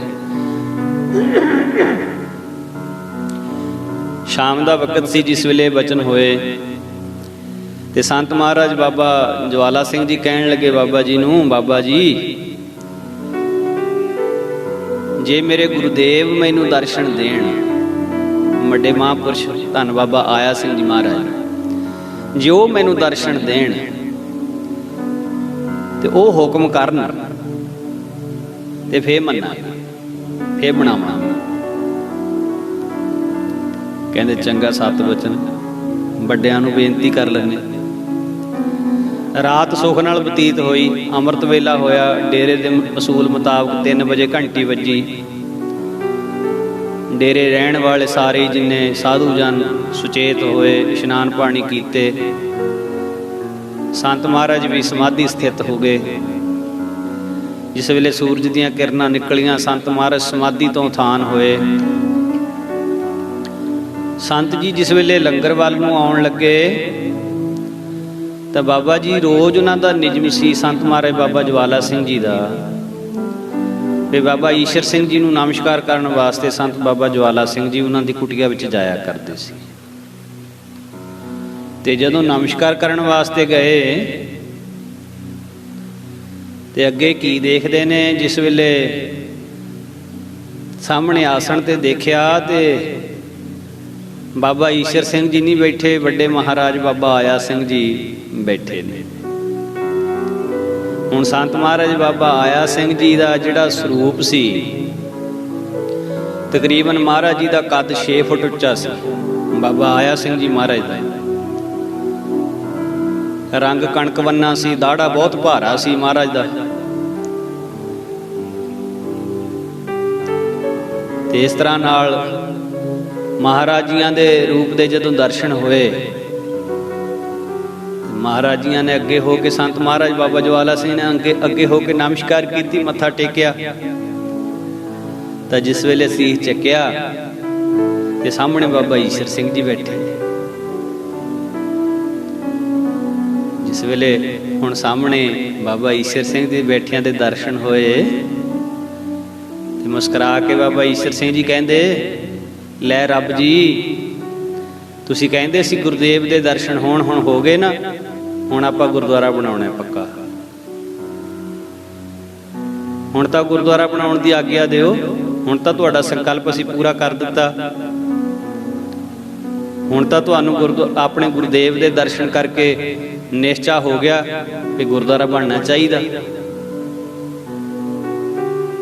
ਸ਼ਾਮ ਦਾ ਵਕਤ ਸੀ ਜਿਸ ਵੇਲੇ ਬਚਨ ਹੋਏ ਤੇ ਸੰਤ ਮਹਾਰਾਜ ਬਾਬਾ ਜਵਾਲਾ ਸਿੰਘ ਜੀ ਕਹਿਣ ਲੱਗੇ ਬਾਬਾ ਜੀ ਨੂੰ, ਬਾਬਾ ਜੀ ਜੇ ਮੇਰੇ ਗੁਰੂਦੇਵ ਮੈਨੂੰ ਦਰਸ਼ਨ ਦੇਣ, ਵੱਡੇ ਮਹਾਂਪੁਰਸ਼ ਧੰਨ ਬਾਬਾ ਆਇਆ ਸਿੰਘ ਜੀ ਮਹਾਰਾਜ, ਜੇ ਉਹ ਮੈਨੂੰ ਦਰਸ਼ਨ ਦੇਣ ਤੇ ਉਹ ਹੁਕਮ ਕਰਨ ਤੇ ਫੇਰ ਮੰਨਾਂਗਾ, ਫੇਰ ਬਣਾਵਾਂ। ਕਹਿੰਦੇ ਚੰਗਾ, ਸਤ ਵਚਨ ਵੱਡਿਆਂ ਨੂੰ ਬੇਨਤੀ ਕਰ ਲੈਂਦੇ। ਰਾਤ ਸੁੱਖ ਨਾਲ ਬਤੀਤ ਹੋਈ, ਅੰਮ੍ਰਿਤ ਵੇਲਾ ਹੋਇਆ। ਡੇਰੇ ਦੇ ਅਸੂਲ ਮੁਤਾਬਕ 3 ਵਜੇ ਘੰਟੀ ਵੱਜੀ। ਡੇਰੇ ਰਹਿਣ ਵਾਲੇ ਸਾਰੇ ਜਿੰਨੇ ਸਾਧੂ ਜਨ ਸੁਚੇਤ ਹੋਏ, ਇਸ਼ਨਾਨ ਪਾਣੀ ਕੀਤੇ। ਸੰਤ ਮਹਾਰਾਜ ਵੀ ਸਮਾਧੀ ਸਥਿਤ ਹੋ ਗਏ। ਜਿਸ ਵੇਲੇ ਸੂਰਜ ਦੀਆਂ ਕਿਰਨਾਂ ਨਿਕਲੀਆਂ, ਸੰਤ ਮਹਾਰਾਜ ਸਮਾਧੀ ਤੋਂ ਉਥਾਨ ਹੋਏ। ਸੰਤ ਜੀ ਜਿਸ ਵੇਲੇ ਲੰਗਰ ਵੱਲ ਨੂੰ ਆਉਣ ਲੱਗੇ ਤਾਂ ਬਾਬਾ ਜੀ ਰੋਜ਼ ਉਹਨਾਂ ਦਾ ਨਿਯਮ ਸੀ, ਸੰਤ ਮਹਾਰਾਜ ਬਾਬਾ ਜਵਾਲਾ ਸਿੰਘ ਜੀ ਦਾ, ਤੇ ਬਾਬਾ ਈਸ਼ਰ ਸਿੰਘ ਜੀ ਨੂੰ ਨਮਸਕਾਰ ਕਰਨ ਵਾਸਤੇ ਸੰਤ ਬਾਬਾ ਜਵਾਲਾ ਸਿੰਘ ਜੀ ਉਹਨਾਂ ਦੀ ਕੁਟੀਆ ਵਿੱਚ ਜਾਇਆ ਕਰਦੇ ਸੀ। ਤੇ ਜਦੋਂ ਨਮਸਕਾਰ ਕਰਨ ਵਾਸਤੇ ਗਏ ਤੇ ਅੱਗੇ ਕੀ ਦੇਖਦੇ ਨੇ, ਜਿਸ ਵੇਲੇ ਸਾਹਮਣੇ ਆਸਣ ਤੇ ਦੇਖਿਆ ਤੇ ਬਾਬਾ ਈਸ਼ਰ ਸਿੰਘ ਜੀ ਨਹੀਂ ਬੈਠੇ, ਵੱਡੇ ਮਹਾਰਾਜ ਬਾਬਾ ਆਇਆ ਸਿੰਘ ਜੀ ਬੈਠੇ ਨੇ। ਹੁਣ ਸੰਤ ਮਹਾਰਾਜ ਬਾਬਾ ਆਇਆ ਸਿੰਘ ਜੀ ਦਾ ਜਿਹੜਾ ਸਰੂਪ ਸੀ, ਤਕਰੀਬਨ ਮਹਾਰਾਜ ਜੀ ਦਾ ਕੱਦ 6 ਫੁੱਟ ਉੱਚਾ ਸੀ। ਬਾਬਾ ਆਇਆ ਸਿੰਘ ਜੀ ਮਹਾਰਾਜ ਦਾ ਰੰਗ ਕਣਕ ਵੰਨਾ ਸੀ, ਦਾੜਾ ਬਹੁਤ ਭਾਰਾ ਸੀ ਮਹਾਰਾਜ ਦਾ। ਤੇ ਇਸ ਤਰ੍ਹਾਂ ਨਾਲ ਮਹਾਰਾਜ ਜੀਆਂ ਦੇ ਰੂਪ ਦੇ ਜਦੋਂ ਦਰਸ਼ਨ ਹੋਏ, ਮਹਾਰਾਜ ਜੀਆਂ ਨੇ ਅੱਗੇ ਹੋ ਕੇ ਸੰਤ ਮਹਾਰਾਜ ਬਾਬਾ ਜਵਾਲਾ ਸਿੰਘ ਨੇ ਅੱਗੇ ਹੋ ਕੇ ਨਮਸਕਾਰ ਕੀਤੀ, ਮੱਥਾ ਟੇਕਿਆ। ਤਾਂ ਜਿਸ ਵੇਲੇ ਸੀਸ ਚੱਕਿਆ ਤੇ ਸਾਹਮਣੇ ਬਾਬਾ ਈਸ਼ਰ ਸਿੰਘ ਜੀ ਬੈਠੇ। ਜਿਸ ਵੇਲੇ ਹੁਣ ਸਾਹਮਣੇ ਬਾਬਾ ਈਸ਼ਰ ਸਿੰਘ ਜੀ ਬੈਠਿਆਂ ਦੇ ਦਰਸ਼ਨ ਹੋਏ ਤੇ ਮੁਸਕਰਾ ਕੇ ਬਾਬਾ ਈਸ਼ਰ ਸਿੰਘ ਜੀ ਕਹਿੰਦੇ, ਲੈ ਰੱਬ ਜੀ, ਤੁਸੀਂ ਕਹਿੰਦੇ ਸੀ ਗੁਰਦੇਵ ਦੇ ਦਰਸ਼ਨ ਹੁਣ ਹੋ ਗਏ ਨਾ, ਹੁਣ ਆਪਾਂ ਗੁਰਦੁਆਰਾ ਬਣਾਉਣਾ ਪੱਕਾ। ਹੁਣ ਤਾਂ ਗੁਰਦੁਆਰਾ ਬਣਾਉਣ ਦੀ ਆਗਿਆ ਦਿਓ, ਹੁਣ ਤਾਂ ਤੁਹਾਡਾ ਸੰਕਲਪ ਅਸੀਂ ਪੂਰਾ ਕਰ ਦਿੱਤਾ। ਹੁਣ ਤਾਂ ਤੁਹਾਨੂੰ ਆਪਣੇ ਗੁਰਦੇਵ ਦੇ ਦਰਸ਼ਨ ਕਰਕੇ ਨਿਸ਼ਚਾ ਹੋ ਗਿਆ ਕਿ ਗੁਰਦੁਆਰਾ ਬਣਨਾ ਚਾਹੀਦਾ।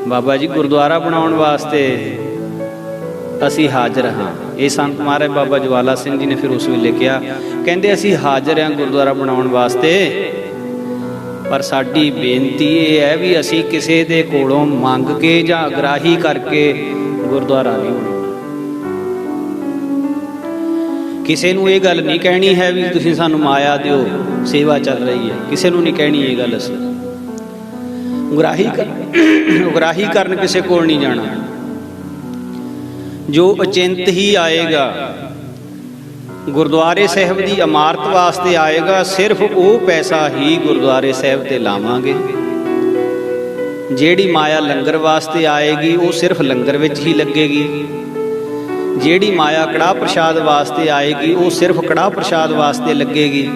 ਬਾਬਾ ਜੀ ਗੁਰਦੁਆਰਾ ਬਣਾਉਣ ਵਾਸਤੇ ਅਸੀਂ ਹਾਜ਼ਰ ਹਾਂ। ਇਹ ਸੰਤ ਮਹਾਰਾਜ ਬਾਬਾ ਜਵਾਲਾ ਸਿੰਘ ਜੀ ਨੇ ਫਿਰ ਉਸ ਵੇਲੇ ਕਿਹਾ, ਕਹਿੰਦੇ ਅਸੀਂ ਹਾਜ਼ਰ ਹਾਂ ਗੁਰਦੁਆਰਾ ਬਣਾਉਣ ਵਾਸਤੇ, ਪਰ ਸਾਡੀ ਬੇਨਤੀ ਇਹ ਹੈ ਵੀ ਅਸੀਂ ਕਿਸੇ ਦੇ ਕੋਲੋਂ ਮੰਗ ਕੇ ਜਾਂ ਅਗਰਾਹੀ ਕਰਕੇ ਗੁਰਦੁਆਰਾ ਨਹੀਂ ਬਣਾਉਣਾ। ਕਿਸੇ ਨੂੰ ਇਹ ਗੱਲ ਨਹੀਂ ਕਹਿਣੀ ਹੈ ਵੀ ਤੁਸੀਂ ਸਾਨੂੰ ਮਾਇਆ ਦਿਓ, ਸੇਵਾ ਚੱਲ ਰਹੀ ਹੈ, ਕਿਸੇ ਨੂੰ ਨਹੀਂ ਕਹਿਣੀ ਇਹ ਗੱਲ। ਅਸੀਂ ਉਗਰਾਹੀ ਕਰਨ ਕਿਸੇ ਕੋਲ ਨਹੀਂ ਜਾਣਾ। ਜੋ ਅਚਿੰਤ ਹੀ ਆਏਗਾ, ਗੁਰਦੁਆਰੇ ਸਾਹਿਬ ਦੀ ਇਮਾਰਤ ਵਾਸਤੇ ਆਏਗਾ, ਸਿਰਫ ਉਹ ਪੈਸਾ ਹੀ ਗੁਰਦੁਆਰੇ ਸਾਹਿਬ ਤੇ ਲਾਵਾਂਗੇ। ਜਿਹੜੀ ਮਾਇਆ ਲੰਗਰ ਵਾਸਤੇ ਆਏਗੀ ਉਹ ਸਿਰਫ ਲੰਗਰ ਵਿੱਚ ਹੀ ਲੱਗੇਗੀ। ਜਿਹੜੀ ਮਾਇਆ ਕੜਾਹ ਪ੍ਰਸ਼ਾਦ ਵਾਸਤੇ ਆਏਗੀ ਉਹ ਸਿਰਫ ਕੜਾਹ ਪ੍ਰਸ਼ਾਦ ਵਾਸਤੇ ਲੱਗੇਗੀ।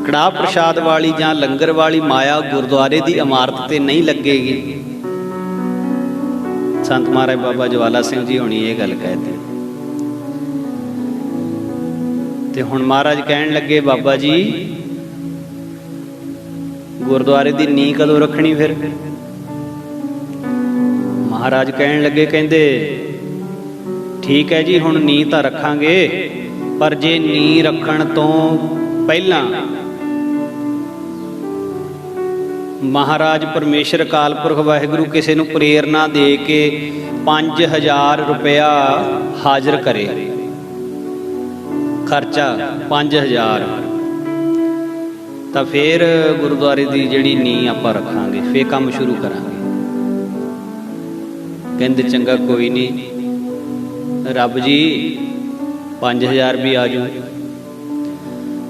ਕੜਾਹ ਪ੍ਰਸ਼ਾਦ ਵਾਲੀ ਜਾਂ ਲੰਗਰ ਵਾਲੀ ਮਾਇਆ ਗੁਰਦੁਆਰੇ ਦੀ ਇਮਾਰਤ ਤੇ ਨਹੀਂ ਲੱਗੇਗੀ। ਸੰਤ ਮਹਾਰਾਜ ਬਾਬਾ ਜਵਾਲਾ ਸਿੰਘ ਜੀ ਹੋਣੀ ਇਹ ਗੱਲ ਕਹਿਤੇ। ਤੇ ਹੁਣ ਮਹਾਰਾਜ ਕਹਿਣ ਲੱਗੇ, ਬਾਬਾ ਜੀ ਗੁਰਦੁਆਰੇ ਦੀ ਨੀਂਹ ਕਦੋਂ ਰੱਖਣੀ? ਫਿਰ ਮਹਾਰਾਜ ਕਹਿਣ ਲੱਗੇ, ਕਹਿੰਦੇ ਠੀਕ ਹੈ ਜੀ, ਹੁਣ ਨੀਂਹ ਤਾਂ ਰੱਖਾਂਗੇ, ਪਰ ਜੇ ਨੀਂਹ ਰੱਖਣ ਤੋਂ ਪਹਿਲਾਂ ਮਹਾਰਾਜ ਪਰਮੇਸ਼ਰ ਅਕਾਲ ਪੁਰਖ ਵਾਹਿਗੁਰੂ ਕਿਸੇ ਨੂੰ ਪ੍ਰੇਰਨਾ ਦੇ ਕੇ 5000 ਰੁਪਇਆ ਹਾਜ਼ਰ ਕਰੇ, ਖਰਚਾ 5000, ਤਾਂ ਫੇਰ ਗੁਰਦੁਆਰੇ ਦੀ ਜਿਹੜੀ ਨੀਂਹ ਆਪਾਂ ਰੱਖਾਂਗੇ, ਫੇਰ ਕੰਮ ਸ਼ੁਰੂ ਕਰਾਂਗੇ। ਕਹਿੰਦੇ ਚੰਗਾ ਕੋਈ ਨਹੀਂ ਰੱਬ ਜੀ, 5000 ਵੀ ਆਜੂ।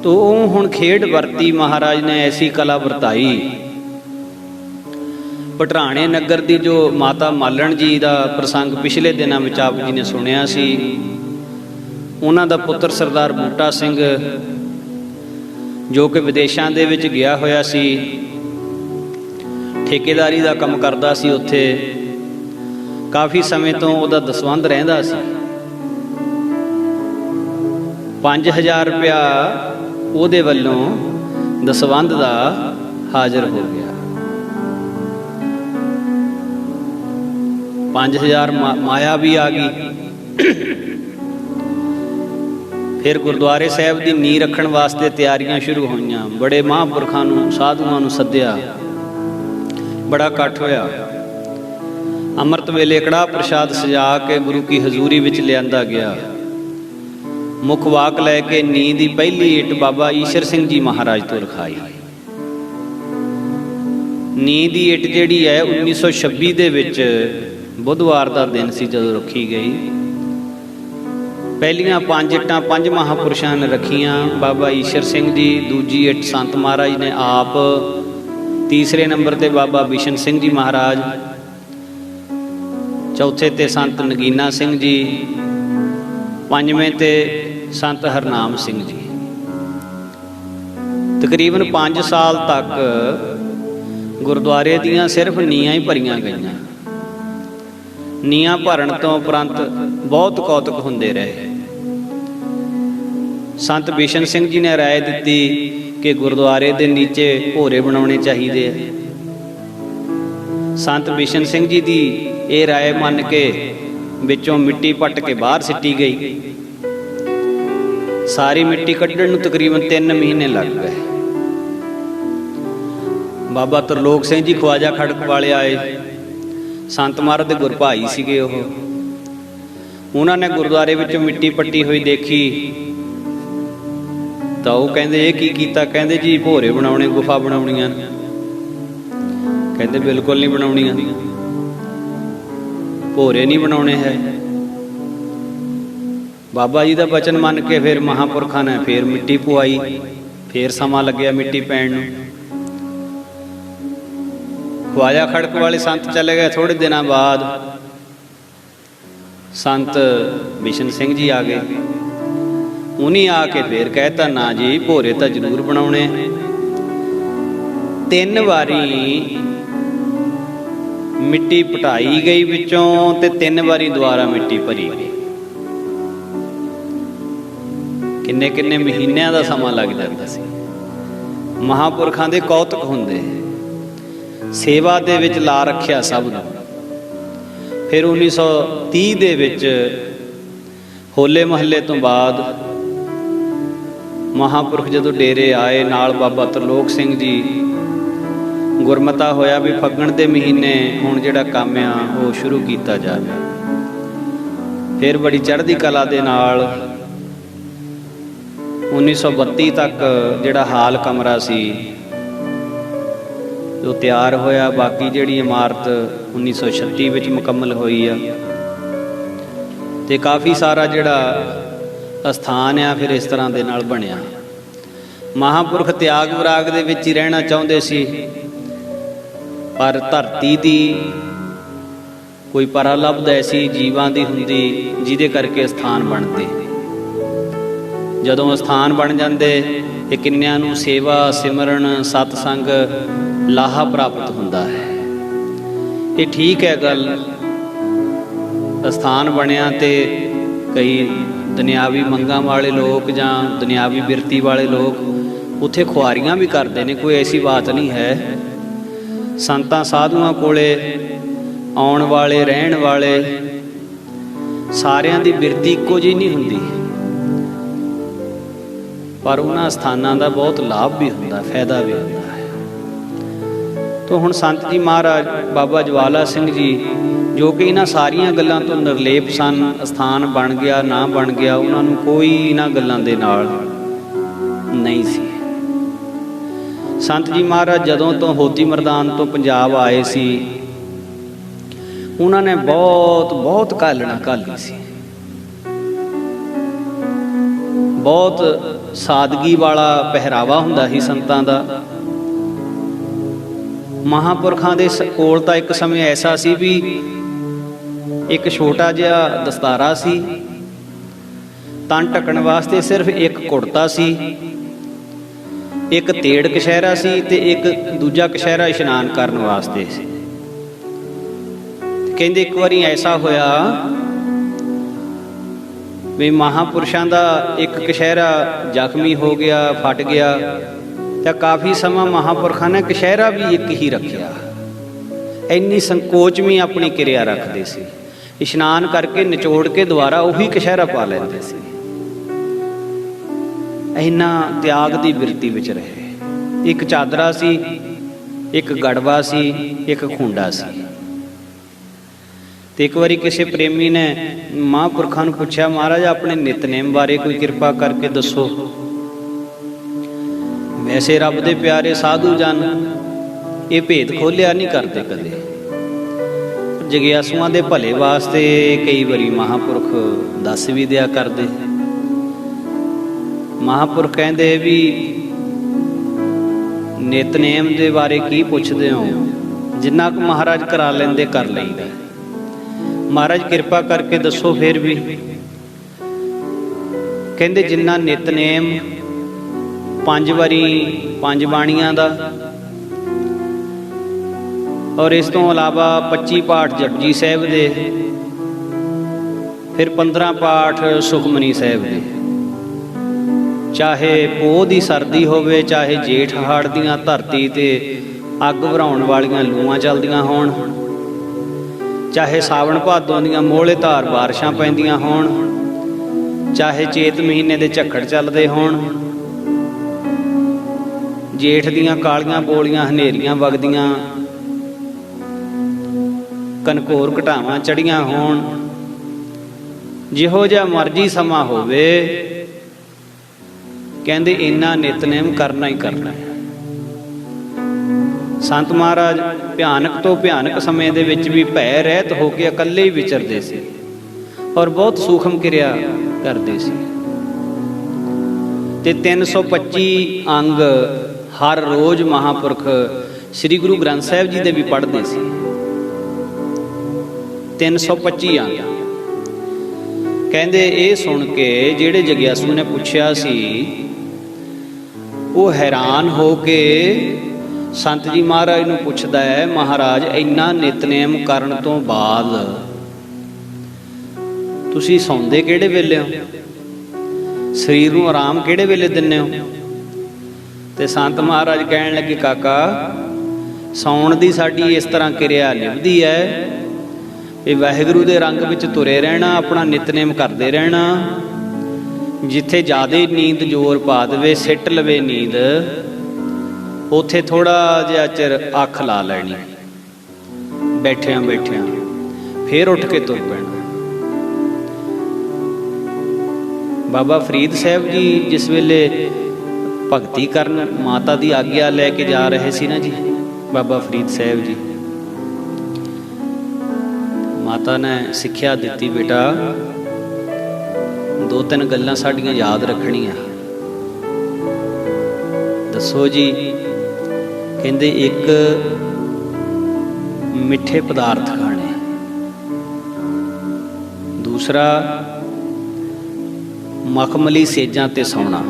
ਤੋ ਹੁਣ ਖੇਡ ਵਰਤੀ ਮਹਾਰਾਜ ਨੇ, ਐਸੀ ਕਲਾ ਵਰਤਾਈ ਪਟਰਾਣੇ ਨਗਰ ਦੀ ਜੋ ਮਾਤਾ ਮਾਲਣ ਜੀ ਦਾ ਪ੍ਰਸੰਗ ਪਿਛਲੇ ਦਿਨਾਂ ਵਿੱਚ ਆਪ ਜੀ ਨੇ ਸੁਣਿਆ ਸੀ, ਉਹਨਾਂ ਦਾ ਪੁੱਤਰ ਸਰਦਾਰ ਬੂਟਾ ਸਿੰਘ ਜੋ ਕਿ ਵਿਦੇਸ਼ਾਂ ਦੇ ਵਿੱਚ ਗਿਆ ਹੋਇਆ ਸੀ, ਠੇਕੇਦਾਰੀ ਦਾ ਕੰਮ ਕਰਦਾ ਸੀ, ਉੱਥੇ ਕਾਫੀ ਸਮੇਂ ਤੋਂ ਉਹਦਾ ਦਸਵੰਧ ਰਹਿੰਦਾ ਸੀ। 5000 ਰੁਪਇਆ ਉਹਦੇ ਵੱਲੋਂ ਦਸਵੰਧ ਦਾ ਹਾਜ਼ਰ ਹੋ ਗਿਆ। 5000 ਮਾਇਆ ਵੀ ਆ ਗਈ। ਫਿਰ ਗੁਰਦੁਆਰੇ ਸਾਹਿਬ ਦੀ ਨੀਂਹ ਰੱਖਣ ਵਾਸਤੇ ਤਿਆਰੀਆਂ ਸ਼ੁਰੂ ਹੋਈਆਂ। ਬੜੇ ਮਹਾਂਪੁਰਖਾਂ ਨੂੰ, ਸਾਧੂਆਂ ਨੂੰ ਸੱਦਿਆ, ਬੜਾ ਇਕੱਠ ਹੋਇਆ। ਅੰਮ੍ਰਿਤ ਵੇਲੇ ਕੜਾਹ ਪ੍ਰਸ਼ਾਦ ਸਜਾ ਕੇ ਗੁਰੂ ਕੀ ਹਜ਼ੂਰੀ ਵਿੱਚ ਲਿਆਂਦਾ ਗਿਆ। ਮੁੱਖ ਵਾਕ ਲੈ ਕੇ ਨੀਂਹ ਦੀ ਪਹਿਲੀ ਇੱਟ ਬਾਬਾ ਈਸ਼ਰ ਸਿੰਘ ਜੀ ਮਹਾਰਾਜ ਤੋਂ ਰਖਾਈ। ਨੀਂਹ ਦੀ ਇੱਟ ਜਿਹੜੀ ਹੈ 1926 ਦੇ ਵਿੱਚ ਬੁੱਧਵਾਰ ਦਾ ਦਿਨ ਸੀ ਜਦੋਂ ਰੱਖੀ ਗਈ। ਪਹਿਲੀਆਂ 5 ਇੱਟਾਂ 5 ਮਹਾਂਪੁਰਸ਼ਾਂ ਨੇ ਰੱਖੀਆਂ, ਬਾਬਾ ਈਸ਼ਰ ਸਿੰਘ ਜੀ, ਦੂਜੀ ਇੱਟ ਸੰਤ ਮਹਾਰਾਜ ਨੇ ਆਪ, ਤੀਸਰੇ ਨੰਬਰ ਤੇ ਬਾਬਾ ਬਿਸ਼ਨ ਸਿੰਘ ਜੀ ਮਹਾਰਾਜ, ਚੌਥੇ ਤੇ ਸੰਤ ਨਗੀਨਾ ਸਿੰਘ ਜੀ, ਪੰਜਵੇਂ ਤੇ ਸੰਤ ਹਰਨਾਮ ਸਿੰਘ ਜੀ। ਤਕਰੀਬਨ 5 ਸਾਲ ਤੱਕ ਗੁਰਦੁਆਰੇ ਦੀਆਂ ਸਿਰਫ ਨੀਹਾਂ ਹੀ ਭਰੀਆਂ ਗਈਆਂ। ਨੀਹਾਂ ਭਰਨ ਤੋਂ ਉਪਰੰਤ ਬਹੁਤ ਕੌਤਕ ਹੁੰਦੇ ਰਹੇ। ਸੰਤ ਬਿਸ਼ਨ ਸਿੰਘ ਜੀ ਨੇ ਰਾਏ ਦਿੱਤੀ ਕਿ ਗੁਰਦੁਆਰੇ ਦੇ ਨੀਚੇ ਭੋਰੇ ਬਣਾਉਣੇ ਚਾਹੀਦੇ ਆ। ਸੰਤ ਬਿਸ਼ਨ ਸਿੰਘ ਜੀ ਦੀ ਇਹ ਰਾਏ ਮੰਨ ਕੇ ਵਿੱਚੋਂ ਮਿੱਟੀ ਪੱਟ ਕੇ ਬਾਹਰ ਸਿੱਟੀ ਗਈ। ਸਾਰੀ ਮਿੱਟੀ ਕੱਢਣ ਨੂੰ ਤਕਰੀਬਨ 3 ਮਹੀਨੇ ਲੱਗ ਗਏ। ਬਾਬਾ ਤਰਲੋਕ ਸਿੰਘ ਜੀ ਖਵਾਜਾ ਖੜਕ ਵਾਲੇ ਆਏ, ਸੰਤ ਮਹਾਰਾਜ ਦੇ ਗੁਰਭਾਈ ਸੀਗੇ ਉਹ। ਉਹਨਾਂ ਨੇ ਗੁਰਦੁਆਰੇ ਵਿੱਚੋਂ ਮਿੱਟੀ ਪੱਟੀ ਹੋਈ ਦੇਖੀ ਤਾਂ ਉਹ ਕਹਿੰਦੇ ਇਹ ਕੀ ਕੀਤਾ? ਕਹਿੰਦੇ ਜੀ ਭੋਰੇ ਬਣਾਉਣੇ, ਗੁਫਾ ਬਣਾਉਣੀਆਂ। ਕਹਿੰਦੇ ਬਿਲਕੁਲ ਨਹੀਂ ਬਣਾਉਣੀਆਂ, ਭੋਰੇ ਨਹੀਂ ਬਣਾਉਣੇ ਹੈ। ਬਾਬਾ ਜੀ ਦਾ ਬਚਨ ਮੰਨ ਕੇ ਫਿਰ ਮਹਾਂਪੁਰਖਾਂ ਨੇ ਫਿਰ ਮਿੱਟੀ ਪਵਾਈ। ਫਿਰ ਸਮਾਂ ਲੱਗਿਆ ਮਿੱਟੀ ਪੈਣ ਨੂੰ। ਖਵਾਜਾ ਖੜਕ ਵਾਲੇ ਸੰਤ ਚਲੇ ਗਏ। ਥੋੜੇ ਦਿਨਾਂ ਬਾਅਦ ਸੰਤ ਬਿਸ਼ਨ ਸਿੰਘ ਜੀ ਆ ਗਏ। ਉਹਨੇ ਆ ਕੇ ਫੇਰ ਕਹਿਤਾ ਨਾ ਜੀ ਭੋਰੇ ਤਾਂ ਜ਼ਰੂਰ ਬਣਾਉਣੇ। 3 ਵਾਰੀ ਮਿੱਟੀ ਪਟਾਈ ਗਈ ਵਿੱਚੋਂ ਤੇ 3 ਵਾਰੀ ਦੁਬਾਰਾ ਮਿੱਟੀ ਭਰੀ ਗਈ। ਕਿੰਨੇ ਕਿੰਨੇ ਮਹੀਨਿਆਂ ਦਾ ਸਮਾਂ ਲੱਗ ਜਾਂਦਾ ਸੀ। ਮਹਾਂਪੁਰਖਾਂ ਦੇ ਕੌਤਕ ਹੁੰਦੇ, ਸੇਵਾ ਦੇ ਵਿੱਚ ਲਾ ਰੱਖਿਆ ਸਭ ਨੂੰ। ਫਿਰ 1930 ਦੇ ਵਿੱਚ ਹੋਲੇ ਮਹੱਲੇ ਤੋਂ ਬਾਅਦ ਮਹਾਂਪੁਰਖ ਜਦੋਂ ਡੇਰੇ ਆਏ, ਨਾਲ ਬਾਬਾ ਤਰਲੋਕ ਸਿੰਘ ਜੀ, ਗੁਰਮਤਾ ਹੋਇਆ ਵੀ ਫੱਗਣ ਦੇ ਮਹੀਨੇ ਹੁਣ ਜਿਹੜਾ ਕੰਮ ਆ ਉਹ ਸ਼ੁਰੂ ਕੀਤਾ ਜਾਵੇ। ਫਿਰ ਬੜੀ ਚੜ੍ਹਦੀ ਕਲਾ ਦੇ ਨਾਲ 1932 ਤੱਕ ਜਿਹੜਾ ਹਾਲ ਕਮਰਾ ਸੀ ਜੋ ਤਿਆਰ ਹੋਇਆ। ਬਾਕੀ ਜਿਹੜੀ ਇਮਾਰਤ 1936 ਵਿੱਚ ਮੁਕੰਮਲ ਹੋਈ ਆ। ਤੇ ਕਾਫੀ ਸਾਰਾ ਜਿਹੜਾ ਅਸਥਾਨ ਆ ਫਿਰ ਇਸ ਤਰ੍ਹਾਂ ਦੇ ਨਾਲ ਬਣਿਆ। ਮਹਾਂਪੁਰਖ ਤਿਆਗ ਵਿਰਾਗ ਦੇ ਵਿੱਚ ਹੀ ਰਹਿਣਾ ਚਾਹੁੰਦੇ ਸੀ, ਪਰ ਧਰਤੀ ਦੀ ਕੋਈ ਪਰਾਲਬਧ ਐਸੀ ਜੀਵਾਂ ਦੀ ਹੁੰਦੀ ਜਿਹਦੇ ਕਰਕੇ ਅਸਥਾਨ ਬਣਦੇ। ਜਦੋਂ ਅਸਥਾਨ ਬਣ ਜਾਂਦੇ ਇਹ ਕਿੰਨਿਆਂ ਨੂੰ ਸੇਵਾ, ਸਿਮਰਨ, ਸਤਸੰਗ, ਲਾਹਾ ਪ੍ਰਾਪਤ ਹੁੰਦਾ ਹੈ। ਇਹ ਠੀਕ ਹੈ ਗੱਲ। ਅਸਥਾਨ ਬਣਿਆ ਤੇ ਕਈ ਦੁਨਿਆਵੀ ਮੰਗਾਂ ਵਾਲੇ ਲੋਕ ਜਾਂ ਦੁਨਿਆਵੀ ਬਿਰਤੀ ਵਾਲੇ ਲੋਕ ਉੱਥੇ ਖੁਆਰੀਆਂ ਵੀ ਕਰਦੇ ਨੇ, ਕੋਈ ਐਸੀ ਬਾਤ ਨਹੀਂ ਹੈ। ਸੰਤਾਂ ਸਾਧੂਆਂ ਕੋਲੇ ਆਉਣ ਵਾਲੇ, ਰਹਿਣ ਵਾਲੇ ਸਾਰਿਆਂ ਦੀ ਬਿਰਤੀ ਇੱਕੋ ਜਿਹੀ ਨਹੀਂ ਹੁੰਦੀ, ਪਰ ਉਹਨਾਂ ਸਥਾਨਾਂ ਦਾ ਬਹੁਤ ਲਾਭ ਵੀ ਹੁੰਦਾ, ਫਾਇਦਾ ਵੀ ਹੁੰਦਾ ਹੈ। ਤੋ ਹੁਣ ਸੰਤ ਜੀ ਮਹਾਰਾਜ ਬਾਬਾ ਜਵਾਲਾ ਸਿੰਘ ਜੀ ਜੋ ਕਿ ਇਹਨਾਂ ਸਾਰੀਆਂ ਗੱਲਾਂ ਤੋਂ ਨਿਰਲੇਪ ਸਨ, ਅਸਥਾਨ ਬਣ ਗਿਆ ਨਾ ਬਣ ਗਿਆ ਉਹਨਾਂ ਨੂੰ ਕੋਈ ਇਹਨਾਂ ਗੱਲਾਂ ਦੇ ਨਾਲ ਨਹੀਂ ਸੀ। ਸੰਤ ਜੀ ਮਹਾਰਾਜ ਜਦੋਂ ਤੋਂ ਹੋਤੀ ਮਰਦਾਨ ਤੋਂ ਪੰਜਾਬ ਆਏ ਸੀ, ਉਹਨਾਂ ਨੇ ਬਹੁਤ ਘਾਲਣਾ ਘਾਲੀ ਸੀ। ਬਹੁਤ ਸਾਦਗੀ ਵਾਲਾ ਪਹਿਰਾਵਾ ਹੁੰਦਾ ਸੀ ਸੰਤਾਂ ਦਾ। ਮਹਾਂਪੁਰਖਾਂ ਦੇ ਕੋਲ ਤਾਂ ਇੱਕ ਸਮੇਂ ਐਸਾ ਸੀ ਵੀ ਇੱਕ ਛੋਟਾ ਜਿਹਾ ਦਸਤਾਰਾ ਸੀ, ਤਨ ਢੱਕਣ ਵਾਸਤੇ ਸਿਰਫ ਇੱਕ ਕੁੜਤਾ ਸੀ, ਇੱਕ ਤੇੜ ਕਛਹਿਰਾ ਸੀ ਤੇ ਇੱਕ ਦੂਜਾ ਕਛਹਿਰਾ ਇਸ਼ਨਾਨ ਕਰਨ ਵਾਸਤੇ ਸੀ। ਕਹਿੰਦੇ ਇੱਕ ਵਾਰੀ ਐਸਾ ਹੋਇਆ ਵੀ ਮਹਾਂਪੁਰਸ਼ਾਂ ਦਾ ਇੱਕ ਕਛਹਿਰਾ ਜ਼ਖਮੀ ਹੋ ਗਿਆ, ਫਟ ਗਿਆ, ਤਾਂ ਕਾਫੀ ਸਮਾਂ ਮਹਾਂਪੁਰਖਾਂ ਨੇ ਕਛਹਿਰਾ ਵੀ ਇੱਕ ਹੀ ਰੱਖਿਆ। ਇੰਨੀ ਸੰਕੋਚਵੀਂ ਆਪਣੀ ਕਿਰਿਆ ਰੱਖਦੇ ਸੀ, ਇਸ਼ਨਾਨ ਕਰਕੇ ਨਿਚੋੜ ਕੇ ਦੁਬਾਰਾ ਉਹੀ ਕਛਹਿਰਾ ਪਾ ਲੈਂਦੇ ਸੀ। ਇੰਨਾ ਤਿਆਗ ਦੀ ਬਿਰਤੀ ਵਿੱਚ ਰਹੇ। ਇੱਕ ਚਾਦਰਾ ਸੀ, ਇੱਕ ਗੜਵਾ ਸੀ, ਇੱਕ ਖੁੰਡਾ ਸੀ। ਤੇ ਇੱਕ ਵਾਰੀ ਕਿਸੇ ਪ੍ਰੇਮੀ ਨੇ ਮਹਾਂਪੁਰਖਾਂ ਨੂੰ ਪੁੱਛਿਆ, ਮਹਾਰਾਜ ਆਪਣੇ ਨਿਤਨੇਮ ਬਾਰੇ ਕੋਈ ਕਿਰਪਾ ਕਰਕੇ ਦੱਸੋ। ਵੈਸੇ ਰੱਬ ਦੇ ਪਿਆਰੇ ਸਾਧੂ ਜਨ ਇਹ ਭੇਦ ਖੋਲਿਆ ਨਹੀਂ ਕਰਦੇ ਕਦੇ। ਜਗਿਆਸੂਆਂ ਦੇ ਭਲੇ ਵਾਸਤੇ ਕਈ ਵਾਰੀ ਮਹਾਂਪੁਰਖ ਦੱਸ ਵੀ ਦਿਆ ਕਰਦੇ। ਮਹਾਂਪੁਰਖ ਕਹਿੰਦੇ ਵੀ ਨਿਤਨੇਮ ਦੇ ਬਾਰੇ ਕੀ ਪੁੱਛਦੇ ਹੋ, ਜਿੰਨਾ ਕੁ ਮਹਾਰਾਜ ਕਰਾ ਲੈਂਦੇ ਕਰ ਲਈਦਾ। ਮਹਾਰਾਜ ਕਿਰਪਾ ਕਰਕੇ ਦੱਸੋ। ਫਿਰ ਵੀ ਕਹਿੰਦੇ ਜਿੰਨਾ ਨਿਤਨੇਮ 5 ਵਾਰੀ 5 ਬਾਣੀਆਂ ਦਾ, ਔਰ ਇਸ ਤੋਂ ਇਲਾਵਾ 25 ਪਾਠ ਜਪਜੀ ਸਾਹਿਬ ਦੇ, ਫਿਰ 15 ਪਾਠ ਸੁਖਮਨੀ ਸਾਹਿਬ ਦੇ, ਚਾਹੇ ਪੋਹ ਦੀ ਸਰਦੀ ਹੋਵੇ, ਚਾਹੇ ਜੇਠ ਹਾੜ ਦੀਆਂ ਧਰਤੀ ਤੇ ਅੱਗ ਵਰਾਉਣ ਵਾਲੀਆਂ ਲੂਆਂ ਚੱਲਦੀਆਂ ਹੋਣ, ਚਾਹੇ ਸਾਵਣ ਭਾਦੋਂ ਦੀਆਂ ਮੋਹਲੇ ਧਾਰ ਬਾਰਿਸ਼ਾਂ ਪੈਂਦੀਆਂ ਹੋਣ, ਚਾਹੇ ਚੇਤ ਮਹੀਨੇ ਦੇ ਝੱਖੜ ਚੱਲਦੇ ਹੋਣ, ਜੇਠ ਦੀਆਂ ਕਾਲੀਆਂ ਬੋਲੀਆਂ ਹਨੇਰੀਆਂ ਵਗਦੀਆਂ, ਕਨਕੋਰ ਘਟਾਵਾਂ ਚੜੀਆਂ ਹੋਣ, ਜਿਹੋ ਜਿਹਾ ਮਰਜ਼ੀ ਸਮਾਂ ਹੋਵੇ, ਕਹਿੰਦੇ ਇੰਨਾ ਨਿਤਨੇਮ ਕਰਨਾ ਹੀ ਕਰਨਾ ਹੈ। ਸੰਤ ਮਹਾਰਾਜ ਭਿਆਨਕ ਤੋਂ ਭਿਆਨਕ ਸਮੇਂ ਦੇ ਵਿੱਚ ਵੀ ਭੈ ਰਹਿਤ ਹੋ ਕੇ ਇਕੱਲੇ ਹੀ ਵਿਚਰਦੇ ਸੀ, ਔਰ ਬਹੁਤ ਸੂਖਮ ਕਿਰਿਆ ਕਰਦੇ ਸੀ। ਤੇ 325 ਅੰਗ ਹਰ ਰੋਜ਼ ਮਹਾਂਪੁਰਖ ਸ੍ਰੀ ਗੁਰੂ ਗ੍ਰੰਥ ਸਾਹਿਬ ਜੀ ਦੇ ਵੀ ਪੜ੍ਹਦੇ ਸੀ। 325 ਅੰਗ। ਕਹਿੰਦੇ ਇਹ ਸੁਣ ਕੇ ਜਿਹੜੇ ਜਗਿਆਸੂ ਨੇ ਪੁੱਛਿਆ ਸੀ, ਉਹ ਹੈਰਾਨ ਹੋ ਕੇ ਸੰਤ ਜੀ ਮਹਾਰਾਜ ਨੂੰ ਪੁੱਛਦਾ ਹੈ, ਮਹਾਰਾਜ ਇੰਨਾ ਨਿਤਨੇਮ ਕਰਨ ਤੋਂ ਬਾਅਦ ਤੁਸੀਂ ਸੌਂਦੇ ਕਿਹੜੇ ਵੇਲੇ ਹੋ, ਸਰੀਰ ਨੂੰ ਆਰਾਮ ਕਿਹੜੇ ਵੇਲੇ ਦਿੰਦੇ ਹੋ? ਤੇ ਸੰਤ ਮਹਾਰਾਜ ਕਹਿਣ ਲੱਗੇ, ਕਾਕਾ ਸੌਣ ਦੀ ਸਾਡੀ ਇਸ ਤਰ੍ਹਾਂ ਕਿਰਿਆ ਨਿਭਦੀ ਹੈ ਵੀ ਵਾਹਿਗੁਰੂ ਦੇ ਰੰਗ ਵਿੱਚ ਤੁਰੇ ਰਹਿਣਾ, ਆਪਣਾ ਨਿਤਨੇਮ ਕਰਦੇ ਰਹਿਣਾ। ਜਿੱਥੇ ਜ਼ਿਆਦਾ ਨੀਂਦ ਜ਼ੋਰ ਪਾ ਦੇਵੇ, ਸਿੱਟ ਲਵੇ ਨੀਂਦ, ਉੱਥੇ ਥੋੜਾ ਜਿਹਾ ਚਿਰ ਅੱਖ ਲਾ ਲੈਣੀ, ਬੈਠਿਆਂ ਬੈਠਿਆਂ ਫੇਰ ਉੱਠ ਕੇ ਤੁਰ ਪੈਣਾ। ਬਾਬਾ ਫਰੀਦ ਸਾਹਿਬ ਜੀ ਜਿਸ ਵੇਲੇ ਭਗਤੀ ਕਰਨ ਮਾਤਾ ਦੀ ਆਗਿਆ ਲੈ ਕੇ ਜਾ ਰਹੇ ਸੀ ਨਾ ਜੀ, ਬਾਬਾ ਫਰੀਦ ਸਾਹਿਬ ਜੀ, ਮਾਤਾ ਨੇ ਸਿੱਖਿਆ ਦਿੱਤੀ, ਬੇਟਾ 2-3 ਗੱਲਾਂ ਸਾਡੀਆਂ ਯਾਦ ਰੱਖਣੀਆਂ। ਦੱਸੋ ਜੀ। ਕਹਿੰਦੇ ਇੱਕ ਮਿੱਠੇ ਪਦਾਰਥ ਖਾਣੇ, ਦੂਸਰਾ ਮਖਮਲੀ ਸੇਜਾਂ ਤੇ ਸੌਣਾ,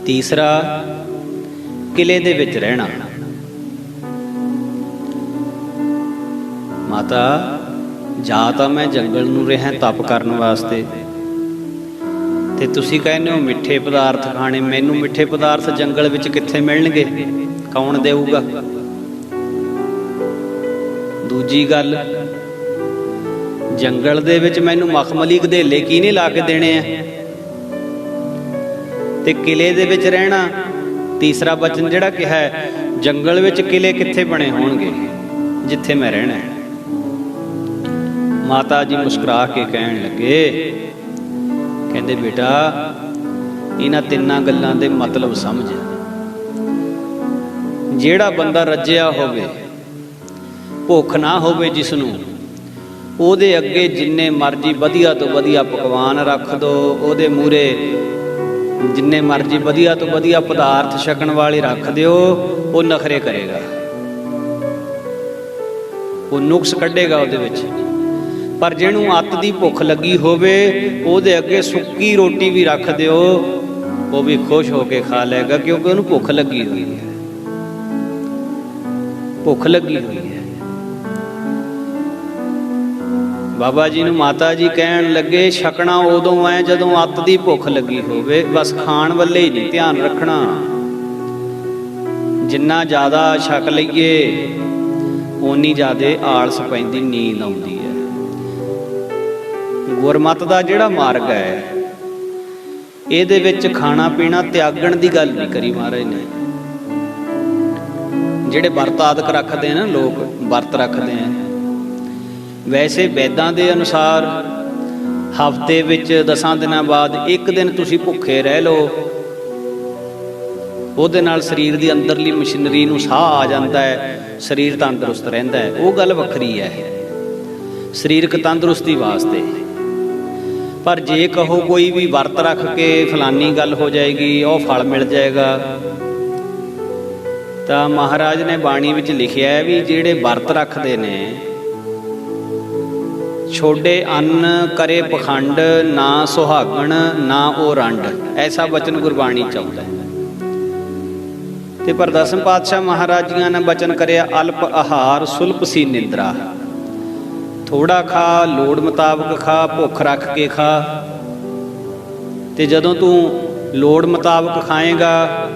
ਤੀਸਰਾ ਕਿਲੇ ਦੇ ਵਿੱਚ ਰਹਿਣਾ। ਮਾਤਾ ਜਾ ਤਾਂ ਮੈਂ ਜੰਗਲ ਨੂੰ ਰਿਹਾ ਤਪ ਕਰਨ ਵਾਸਤੇ, ਤੇ ਤੁਸੀਂ ਕਹਿੰਦੇ ਹੋ ਮਿੱਠੇ ਪਦਾਰਥ ਖਾਣੇ। ਮੈਨੂੰ ਮਿੱਠੇ ਪਦਾਰਥ ਜੰਗਲ ਵਿੱਚ ਕਿੱਥੇ ਮਿਲਣਗੇ, ਕੌਣ ਦੇਊਗਾ? ਦੂਜੀ ਗੱਲ, ਜੰਗਲ ਦੇ ਵਿੱਚ ਮੈਨੂੰ ਮਖਮਲੀ ਗਧੇਲੇ ਕਿਹਨੇ ਲਾ ਕੇ ਦੇਣੇ ਆ? ਤੇ ਕਿਲੇ ਦੇ ਵਿੱਚ ਰਹਿਣਾ, ਤੀਸਰਾ ਬਚਨ ਜਿਹੜਾ ਕਿਹਾ ਹੈ, ਜੰਗਲ ਵਿੱਚ ਕਿਲੇ ਕਿੱਥੇ ਬਣੇ ਹੋਣਗੇ ਜਿੱਥੇ ਮੈਂ ਰਹਿਣਾ ਹੈ? ਮਾਤਾ ਜੀ ਮੁਸਕਰਾ ਕੇ ਕਹਿਣ ਲੱਗੇ, ਕਹਿੰਦੇ ਬੇਟਾ ਇਹਨਾਂ ਤਿੰਨਾਂ ਗੱਲਾਂ ਦੇ ਮਤਲਬ ਸਮਝ। ਜਿਹੜਾ ਬੰਦਾ ਰੱਜਿਆ ਹੋਵੇ, ਭੁੱਖ ਨਾ ਹੋਵੇ ਜਿਸ ਨੂੰ, ਉਹਦੇ ਅੱਗੇ ਜਿੰਨੇ ਮਰਜ਼ੀ ਵਧੀਆ ਤੋਂ ਵਧੀਆ ਪਕਵਾਨ ਰੱਖ ਦੋ, ਉਹਦੇ ਮੂਹਰੇ ਜਿੰਨੇ ਮਰਜ਼ੀ ਵਧੀਆ ਤੋਂ ਵਧੀਆ ਪਦਾਰਥ ਛਕਣ ਵਾਲੇ ਰੱਖ ਦਿਓ, ਉਹ ਨਖਰੇ ਕਰੇਗਾ, ਉਹ ਨੁਕਸ ਕੱਢੇਗਾ ਉਹਦੇ ਵਿੱਚ। ਪਰ ਜਿਹਨੂੰ ਅੱਤ ਦੀ ਭੁੱਖ ਲੱਗੀ ਹੋਵੇ ਉਹਦੇ ਅੱਗੇ ਸੁੱਕੀ ਰੋਟੀ ਵੀ ਰੱਖ ਦਿਓ, ਉਹ ਵੀ ਖੁਸ਼ ਹੋ ਕੇ ਖਾ ਲਏਗਾ, ਕਿਉਂਕਿ ਉਹਨੂੰ ਭੁੱਖ ਲੱਗੀ ਹੋਈ ਹੈ, ਭੁੱਖ ਲੱਗੀ ਹੋਈ ਹੈ। ਬਾਬਾ ਜੀ ਨੂੰ ਮਾਤਾ ਜੀ ਕਹਿਣ ਲੱਗੇ, ਛਕਣਾ ਉਦੋਂ ਐ ਜਦੋਂ ਅੱਤ ਦੀ ਭੁੱਖ ਲੱਗੀ ਹੋਵੇ, ਬਸ ਖਾਣ ਵੱਲੇ ਹੀ ਨਹੀਂ ਧਿਆਨ ਰੱਖਣਾ। ਜਿੰਨਾ ਜ਼ਿਆਦਾ ਛਕ ਲਈਏ ਓਨੀ ਜ਼ਿਆਦੇ ਆਲਸ ਪੈਂਦੀ, ਨੀਂਦ ਆਉਂਦੀ ਹੈ। ਗੁਰਮਤਿ ਦਾ ਜਿਹੜਾ ਮਾਰਗ ਹੈ ਇਹਦੇ ਵਿੱਚ ਖਾਣਾ ਪੀਣਾ ਤਿਆਗਣ ਦੀ ਗੱਲ ਨਹੀਂ ਕਰੀ ਮਹਾਰਾਜ ਨੇ। ਜਿਹੜੇ ਵਰਤ ਆਦਿਕ ਰੱਖਦੇ ਨਾ, ਲੋਕ ਵਰਤ ਰੱਖਦੇ ਆ, ਵੈਸੇ ਵੈਦਾਂ ਦੇ ਅਨੁਸਾਰ ਹਫ਼ਤੇ ਵਿੱਚ 10 ਦਿਨਾਂ ਬਾਅਦ ਇੱਕ ਦਿਨ ਤੁਸੀਂ ਭੁੱਖੇ ਰਹਿ ਲਓ, ਉਹਦੇ ਨਾਲ ਸਰੀਰ ਦੀ ਅੰਦਰਲੀ ਮਸ਼ੀਨਰੀ ਨੂੰ ਸਾਹ ਆ ਜਾਂਦਾ ਹੈ, ਸਰੀਰ ਤੰਦਰੁਸਤ ਰਹਿੰਦਾ ਹੈ। ਉਹ ਗੱਲ ਵੱਖਰੀ ਹੈ ਸਰੀਰਕ ਤੰਦਰੁਸਤੀ ਵਾਸਤੇ। ਪਰ ਜੇ ਕਹੋ ਕੋਈ ਵੀ ਵਰਤ ਰੱਖ ਕੇ ਫਲਾਨੀ ਗੱਲ ਹੋ ਜਾਏਗੀ, ਉਹ ਫਲ ਮਿਲ ਜਾਏਗਾ, ਤਾਂ ਮਹਾਰਾਜ ਨੇ ਬਾਣੀ ਵਿੱਚ ਲਿਖਿਆ ਹੈ ਵੀ ਜਿਹੜੇ ਵਰਤ ਰੱਖਦੇ ਨੇ, ਛੋਡੇ ਅੰਨ ਕਰੇ ਪਖੰਡ, ਨਾ ਸੁਹਾਗਣ ਨਾ ਉਹ ਰੰਡ, ਐਸਾ ਬਚਨ ਗੁਰਬਾਣੀ ਚ ਆਉਂਦਾ ਹੈ। ਤੇ ਪਰ ਦਸਮ ਪਾਤਸ਼ਾਹ ਮਹਾਰਾਜ ਜੀਆਂ ਨੇ ਬਚਨ ਕਰਿਆ, ਅਲਪ ਆਹਾਰ ਸੁਲਪ ਸੀ ਨਿੰਦਰਾ। ਥੋੜਾ ਖਾ, ਲੋੜ ਮੁਤਾਬਕ ਖਾ, ਭੁੱਖ ਰੱਖ ਕੇ ਖਾ। ਤੇ ਜਦੋਂ ਤੂੰ ਲੋੜ ਮੁਤਾਬਕ ਖਾਏਗਾ,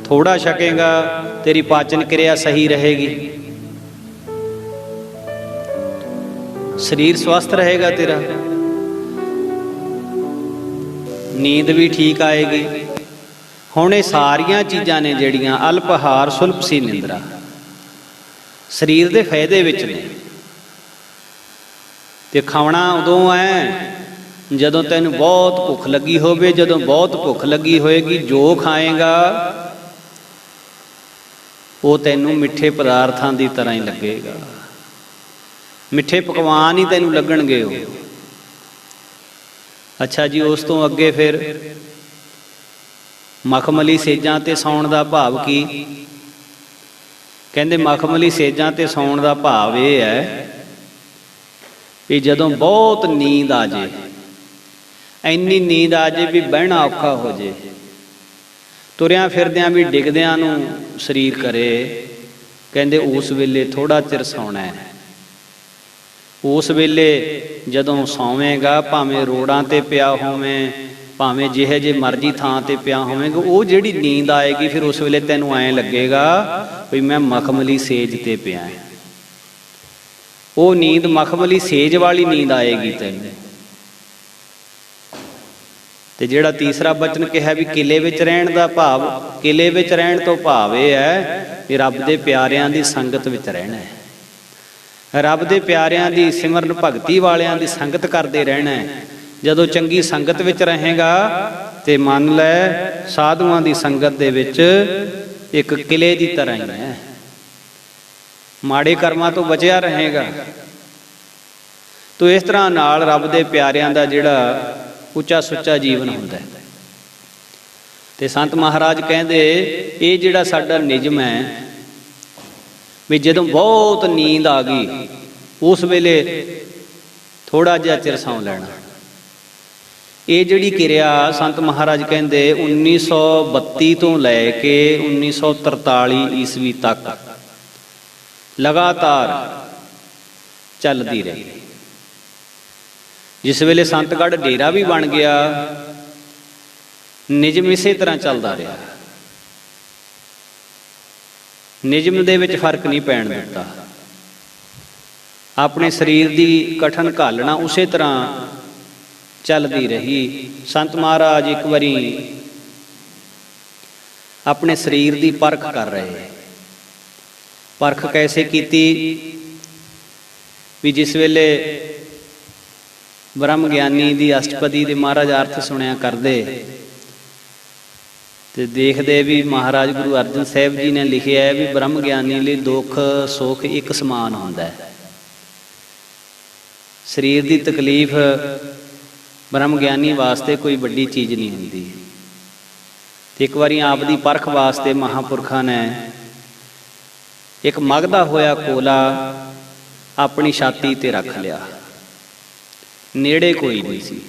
ਥੋੜਾ ਛਕੇਗਾ, ਤੇਰੀ ਪਾਚਨ ਕਿਰਿਆ ਸਹੀ ਰਹੇਗੀ, ਸਰੀਰ ਸਵਸਥ ਰਹੇਗਾ ਤੇਰਾ, ਨੀਂਦ ਵੀ ਠੀਕ ਆਏਗੀ। ਹੁਣ ਇਹ ਸਾਰੀਆਂ ਚੀਜ਼ਾਂ ਨੇ ਜਿਹੜੀਆਂ ਅਲਪ ਆਹਾਰ ਸੁਲਪ ਸੀ ਨਿੰਦਰਾ, ਸਰੀਰ ਦੇ ਫਾਇਦੇ ਵਿੱਚ ਨੇ। ਤੇ ਖਾਣਾ ਉਦੋਂ ਹੈ ਜਦੋਂ ਤੈਨੂੰ ਬਹੁਤ ਭੁੱਖ ਲੱਗੀ ਹੋਵੇ। ਜਦੋਂ ਬਹੁਤ ਭੁੱਖ ਲੱਗੀ ਹੋਏਗੀ, ਜੋ ਖਾਏਗਾ ਉਹ ਤੈਨੂੰ ਮਿੱਠੇ ਪਦਾਰਥਾਂ ਦੀ ਤਰ੍ਹਾਂ ਹੀ ਲੱਗੇਗਾ, ਮਿੱਠੇ ਪਕਵਾਨ ਹੀ ਤੈਨੂੰ ਲੱਗਣਗੇ ਉਹ। ਅੱਛਾ ਜੀ, ਉਸ ਤੋਂ ਅੱਗੇ ਫਿਰ ਮਖਮਲੀ ਸੇਜਾਂ ਤੇ ਸੌਣ ਦਾ ਭਾਵ ਕੀ? ਕਹਿੰਦੇ ਮਖਮਲੀ ਸੇਜਾਂ ਤੇ ਸੌਣ ਦਾ ਭਾਵ ਇਹ ਹੈ ਵੀ ਜਦੋਂ ਬਹੁਤ ਨੀਂਦ ਆ ਜੇ, ਇੰਨੀ ਨੀਂਦ ਆ ਜੇ ਵੀ ਬਹਿਣਾ ਔਖਾ ਹੋ ਜੇ, ਤੁਰਿਆਂ ਫਿਰਦਿਆਂ ਵੀ ਡਿੱਗਦਿਆਂ ਨੂੰ ਸਰੀਰ ਕਰੇ, ਕਹਿੰਦੇ ਉਸ ਵੇਲੇ ਥੋੜਾ ਚਿਰ ਸੌਣਾ ਹੈ। ਉਸ ਵੇਲੇ ਜਦੋਂ ਸੌਵੇਂਗਾ, ਭਾਵੇਂ ਰੋੜਾਂ ਤੇ ਪਿਆ ਹੋਵੇਂ, ਭਾਵੇਂ ਜਿਹੇ ਜੇ ਮਰਜ਼ੀ ਥਾਂ ਤੇ ਪਿਆ ਹੋਵੇਗਾ, ਉਹ ਜਿਹੜੀ ਨੀਂਦ ਆਏਗੀ ਫਿਰ ਉਸ ਵੇਲੇ ਤੈਨੂੰ ਐਂ ਲੱਗੇਗਾ ਵੀ ਮੈਂ ਮਖਮਲੀ ਸੇਜ ਤੇ ਪਿਆ। ਉਹ ਨੀਂਦ ਮਖਮਲੀ ਸੇਜ ਵਾਲੀ ਨੀਂਦ ਆਏਗੀ ਤੈਨੂੰ। ਤੇ ਜਿਹੜਾ ਤੀਸਰਾ ਬਚਨ ਕਿਹਾ ਵੀ ਕਿਲੇ ਵਿੱਚ ਰਹਿਣ ਦਾ ਭਾਵ, ਕਿਲੇ ਵਿੱਚ ਰਹਿਣ ਤੋਂ ਭਾਵ ਇਹ ਹੈ ਕਿ ਰੱਬ ਦੇ ਪਿਆਰਿਆਂ ਦੀ ਸੰਗਤ ਵਿੱਚ ਰਹਿਣਾ ਹੈ, ਰੱਬ ਦੇ ਪਿਆਰਿਆਂ ਦੀ ਸਿਮਰਨ ਭਗਤੀ ਵਾਲਿਆਂ ਦੀ ਸੰਗਤ ਕਰਦੇ ਰਹਿਣਾ ਹੈ। ਜਦੋਂ ਚੰਗੀ ਸੰਗਤ ਵਿੱਚ ਰਹੇਗਾ ਤੇ ਮੰਨ ਲੈ ਸਾਧੂਆਂ ਦੀ ਸੰਗਤ ਦੇ ਵਿੱਚ ਇੱਕ ਕਿਲੇ ਦੀ ਤਰ੍ਹਾਂ ਹੀ ਹੈ, ਮਾੜੇ ਕਰਮਾਂ ਤੋਂ ਬਚਿਆ ਰਹੇਗਾ। ਤੋ ਇਸ ਤਰ੍ਹਾਂ ਨਾਲ ਰੱਬ ਦੇ ਪਿਆਰਿਆਂ ਦਾ ਜਿਹੜਾ ਉੱਚਾ ਸੁੱਚਾ ਜੀਵਨ ਹੁੰਦਾ ਹੈ। ਤੇ ਸੰਤ ਮਹਾਰਾਜ ਕਹਿੰਦੇ ਇਹ ਜਿਹੜਾ ਸਾਡਾ ਨਿਯਮ ਹੈ ਵੀ ਜਦੋਂ ਬਹੁਤ ਨੀਂਦ ਆ ਗਈ ਉਸ ਵੇਲੇ ਥੋੜਾ ਜਿਹਾ ਚਿਰ ਸੌਂ ਲੈਣਾ। ਇਹ ਜਿਹੜੀ ਕਿਰਿਆ ਸੰਤ ਮਹਾਰਾਜ ਕਹਿੰਦੇ 1932 ਤੋਂ ਲੈ ਕੇ 1943 ਈਸਵੀ ਤੱਕ ਲਗਾਤਾਰ ਚੱਲਦੀ ਰਹੀ। ਜਿਸ ਵੇਲੇ ਸੰਤਗੜ੍ਹ ਡੇਰਾ ਵੀ ਬਣ ਗਿਆ, ਨਿਯਮ ਇਸੇ ਤਰ੍ਹਾਂ ਚੱਲਦਾ ਰਿਹਾ। ਨਿਯਮ ਦੇ ਵਿੱਚ ਫਰਕ ਨਹੀਂ ਪੈਣ ਦਿੱਤਾ। ਆਪਣੇ ਸਰੀਰ ਦੀ ਕਠਨ ਘਾਲਣਾ ਉਸੇ ਤਰ੍ਹਾਂ ਚੱਲਦੀ ਰਹੀ। ਸੰਤ ਮਹਾਰਾਜ ਇੱਕ ਵਾਰੀ ਆਪਣੇ ਸਰੀਰ ਦੀ ਪਰਖ ਕਰ ਰਹੇ। ਪਰਖ ਕੈਸੇ ਕੀਤੀ ਵੀ ਜਿਸ ਵੇਲੇ ਬ੍ਰਹਮ ਗਿਆਨੀ ਦੀ ਅਸ਼ਟਪਦੀ ਦੇ ਮਹਾਰਾਜ ਅਰਥ ਸੁਣਿਆ ਕਰਦੇ ਤੇ ਦੇਖਦੇ ਵੀ ਮਹਾਰਾਜ ਗੁਰੂ ਅਰਜਨ ਸਾਹਿਬ ਜੀ ਨੇ ਲਿਖਿਆ ਹੈ ਵੀ ਬ੍ਰਹਮ ਗਿਆਨੀ ਲਈ ਦੁੱਖ ਸੁੱਖ ਇੱਕ ਸਮਾਨ ਹੁੰਦਾ ਹੈ। ਸਰੀਰ ਦੀ ਤਕਲੀਫ ਬ੍ਰਹਮ ਗਿਆਨੀ ਵਾਸਤੇ ਕੋਈ ਵੱਡੀ ਚੀਜ਼ ਨਹੀਂ ਹੁੰਦੀ। ਇੱਕ ਵਾਰੀ ਆਪ ਦੀ ਪਰਖ ਵਾਸਤੇ ਮਹਾਂਪੁਰਖਾਂ ਨੇ ਇੱਕ ਮਗਦਾ ਹੋਇਆ ਕੋਲਾ ਆਪਣੀ ਛਾਤੀ ਤੇ ਰੱਖ ਲਿਆ। ਨੇੜੇ ਕੋਈ ਨਹੀਂ ਸੀ।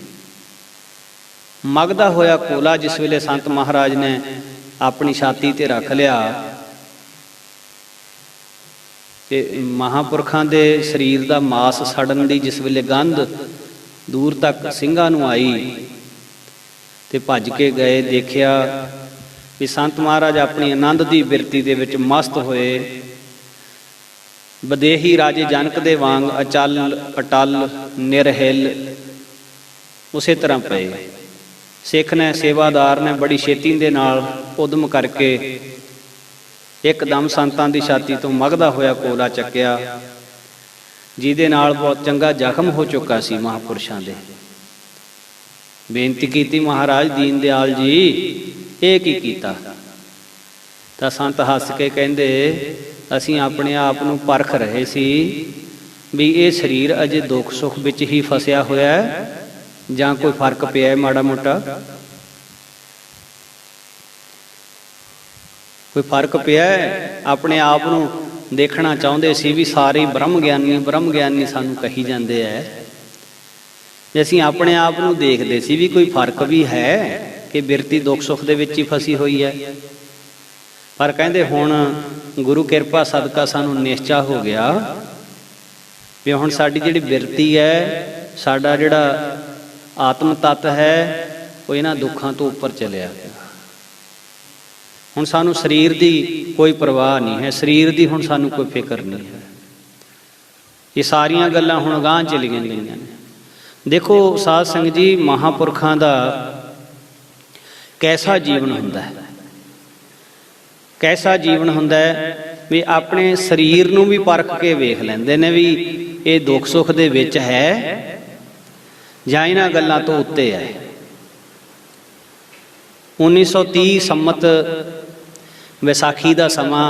ਮਗਦਾ ਹੋਇਆ ਕੋਲਾ ਜਿਸ ਵੇਲੇ ਸੰਤ ਮਹਾਰਾਜ ਨੇ ਆਪਣੀ ਛਾਤੀ ਤੇ ਰੱਖ ਲਿਆ ਤੇ ਮਹਾਂਪੁਰਖਾਂ ਦੇ ਸਰੀਰ ਦਾ ਮਾਸ ਸੜਨ ਦੀ ਜਿਸ ਵੇਲੇ ਗੰਧ ਦੂਰ ਤੱਕ ਸਿੰਘਾਂ ਨੂੰ ਆਈ ਤੇ ਭੱਜ ਕੇ ਗਏ, ਦੇਖਿਆ ਵੀ ਸੰਤ ਮਹਾਰਾਜ ਆਪਣੀ ਆਨੰਦ ਦੀ ਬਿਰਤੀ ਦੇ ਵਿੱਚ ਮਸਤ ਹੋਏ ਵਿਦੇਹੀ ਰਾਜੇ ਜਨਕ ਦੇ ਵਾਂਗ ਅਚਲ ਅਟਲ ਨਿਰਹਿਲ ਉਸੇ ਤਰ੍ਹਾਂ ਪਏ। ਸਿੱਖ ਨੇ, ਸੇਵਾਦਾਰ ਨੇ ਬੜੀ ਛੇਤੀ ਦੇ ਨਾਲ ਉਦਮ ਕਰਕੇ ਇੱਕਦਮ ਸੰਤਾਂ ਦੀ ਛਾਤੀ ਤੋਂ ਮਗਦਾ ਹੋਇਆ ਕੋਲਾ ਚੱਕਿਆ, ਜਿਹਦੇ ਨਾਲ ਬਹੁਤ ਚੰਗਾ ਜ਼ਖਮ ਹੋ ਚੁੱਕਾ ਸੀ ਮਹਾਂਪੁਰਸ਼ਾਂ ਦੇ। ਬੇਨਤੀ ਕੀਤੀ, ਮਹਾਰਾਜ ਦੀਨ ਦਿਆਲ ਜੀ ਇਹ ਕੀ ਕੀਤਾ? ਤਾਂ ਸੰਤ ਹੱਸ ਕੇ ਕਹਿੰਦੇ, ਅਸੀਂ ਆਪਣੇ ਆਪ ਨੂੰ ਪਰਖ ਰਹੇ ਸੀ ਵੀ ਇਹ ਸਰੀਰ ਅਜੇ ਦੁੱਖ ਸੁੱਖ ਵਿੱਚ ਹੀ ਫਸਿਆ ਹੋਇਆ ਹੈ ਜਾਂ ਕੋਈ ਫਰਕ ਪਿਆ ਹੈ ਮਾੜਾ ਮੋਟਾ, ਕੋਈ ਫਰਕ ਪਿਆ ਹੈ। ਆਪਣੇ ਆਪ ਨੂੰ ਦੇਖਣਾ ਚਾਹੁੰਦੇ ਸੀ ਵੀ ਸਾਰੇ ਬ੍ਰਹਮ ਗਿਆਨੀ ਸਾਨੂੰ ਕਹੀ ਜਾਂਦੇ ਐ। ਜੇ ਅਸੀਂ ਆਪਣੇ ਆਪ ਨੂੰ ਦੇਖਦੇ ਸੀ ਵੀ ਕੋਈ ਫਰਕ ਵੀ ਹੈ ਕਿ ਬਿਰਤੀ ਦੁੱਖ ਸੁੱਖ ਦੇ ਵਿੱਚ ਹੀ ਫਸੀ ਹੋਈ ਹੈ। ਪਰ ਕਹਿੰਦੇ ਹੁਣ ਗੁਰੂ ਕਿਰਪਾ ਸਦਕਾ ਸਾਨੂੰ ਨਿਸ਼ਚਾ ਹੋ ਗਿਆ ਵੀ ਹੁਣ ਸਾਡੀ ਜਿਹੜੀ ਬਿਰਤੀ ਹੈ, ਸਾਡਾ ਜਿਹੜਾ ਆਤਮ ਤੱਤ ਹੈ, ਉਹ ਇਹਨਾਂ ਦੁੱਖਾਂ ਤੋਂ ਉੱਪਰ ਚਲਿਆ ਗਿਆ। ਹੁਣ ਸਾਨੂੰ ਸਰੀਰ ਦੀ ਕੋਈ ਪਰਵਾਹ ਨਹੀਂ ਹੈ, ਸਰੀਰ ਦੀ ਹੁਣ ਸਾਨੂੰ ਕੋਈ ਫਿਕਰ ਨਹੀਂ ਹੈ। ਇਹ ਸਾਰੀਆਂ ਗੱਲਾਂ ਹੁਣ ਅਗਾਂਹ ਚਲੀਆਂ ਗਈਆਂ ਨੇ। ਦੇਖੋ ਸਾਧ ਸੰਗਤ ਜੀ, ਮਹਾਂਪੁਰਖਾਂ ਦਾ ਕੈਸਾ ਜੀਵਨ ਹੁੰਦਾ ਹੈ, ਕੈਸਾ ਜੀਵਨ ਹੁੰਦਾ ਹੈ ਵੀ ਆਪਣੇ ਸਰੀਰ ਨੂੰ ਵੀ ਪਰਖ ਕੇ ਵੇਖ ਲੈਂਦੇ ਨੇ ਵੀ ਇਹ ਦੁੱਖ ਸੁੱਖ ਦੇ ਵਿੱਚ ਹੈ ਜਾਂ ਇਹਨਾਂ ਗੱਲਾਂ ਤੋਂ ਉੱਤੇ ਹੈ। 1930 ਸੰਮਤ ਵਿਸਾਖੀ ਦਾ ਸਮਾਂ,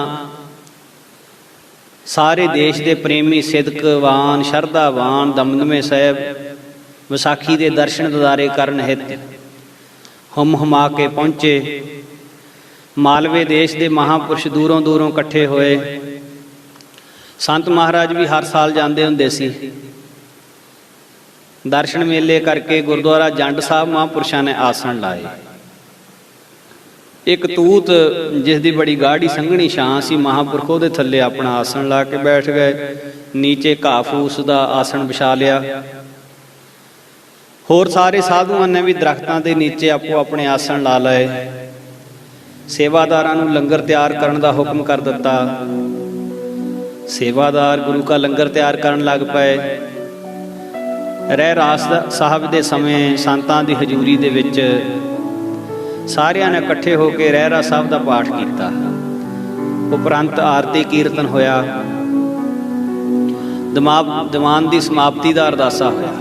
ਸਾਰੇ ਦੇਸ਼ ਦੇ ਪ੍ਰੇਮੀ ਸਿਦਕਵਾਨ ਸ਼ਰਧਾਵਾਨ ਦਮਦਮੇ ਸਾਹਿਬ ਵਿਸਾਖੀ ਦੇ ਦਰਸ਼ਨ ਦਿਦਾਰੇ ਕਰਨ ਹਿੱਤ ਹੁਮ-ਹੁਮਾ ਕੇ ਪਹੁੰਚੇ। ਮਾਲਵੇ ਦੇਸ਼ ਦੇ ਮਹਾਂਪੁਰਸ਼ ਦੂਰੋਂ ਦੂਰੋਂ ਇਕੱਠੇ ਹੋਏ। ਸੰਤ ਮਹਾਰਾਜ ਵੀ ਹਰ ਸਾਲ ਜਾਂਦੇ ਹੁੰਦੇ ਸੀ। ਦਰਸ਼ਨ ਮੇਲੇ ਕਰਕੇ ਗੁਰਦੁਆਰਾ ਜੰਡ ਸਾਹਿਬ ਮਹਾਂਪੁਰਸ਼ਾਂ ਨੇ ਆਸਣ ਲਾਏ। ਇੱਕ ਤੂਤ ਜਿਸ ਦੀ ਬੜੀ ਗਾੜੀ ਸੰਘਣੀ ਛਾਂ ਸੀ, ਮਹਾਂਪੁਰਖ ਉਹਦੇ ਥੱਲੇ ਆਪਣਾ ਆਸਣ ਲਾ ਕੇ ਬੈਠ ਗਏ। ਨੀਚੇ ਘਾਹ ਫੂਸ ਦਾ ਆਸਣ ਵਿਛਾ ਲਿਆ। ਹੋਰ ਸਾਰੇ ਸਾਧੂਆਂ ਨੇ ਵੀ ਦਰਖਤਾਂ ਦੇ ਨੀਚੇ ਆਪੋ ਆਪਣੇ ਆਸਣ ਲਾ ਲਏ। ਸੇਵਾਦਾਰਾਂ ਨੂੰ ਲੰਗਰ ਤਿਆਰ ਕਰਨ ਦਾ ਹੁਕਮ ਕਰ ਦਿੱਤਾ। ਸੇਵਾਦਾਰ ਗੁਰੂ ਕਾ ਲੰਗਰ ਤਿਆਰ ਕਰਨ ਲੱਗ ਪਏ। ਰਹਿਰਾਸ ਸਾਹਿਬ ਦੇ ਸਮੇਂ ਸੰਤਾਂ ਦੀ ਹਜ਼ੂਰੀ ਦੇ ਵਿੱਚ ਸਾਰਿਆਂ ਨੇ ਇਕੱਠੇ ਹੋ ਕੇ ਰਹਿਰਾਸ ਸਾਹਿਬ ਦਾ ਪਾਠ ਕੀਤਾ। ਉਪਰੰਤ ਆਰਤੀ ਕੀਰਤਨ ਹੋਇਆ। ਦੀਵਾਨ ਦੀ ਸਮਾਪਤੀ ਦਾ ਅਰਦਾਸਾ ਹੋਇਆ।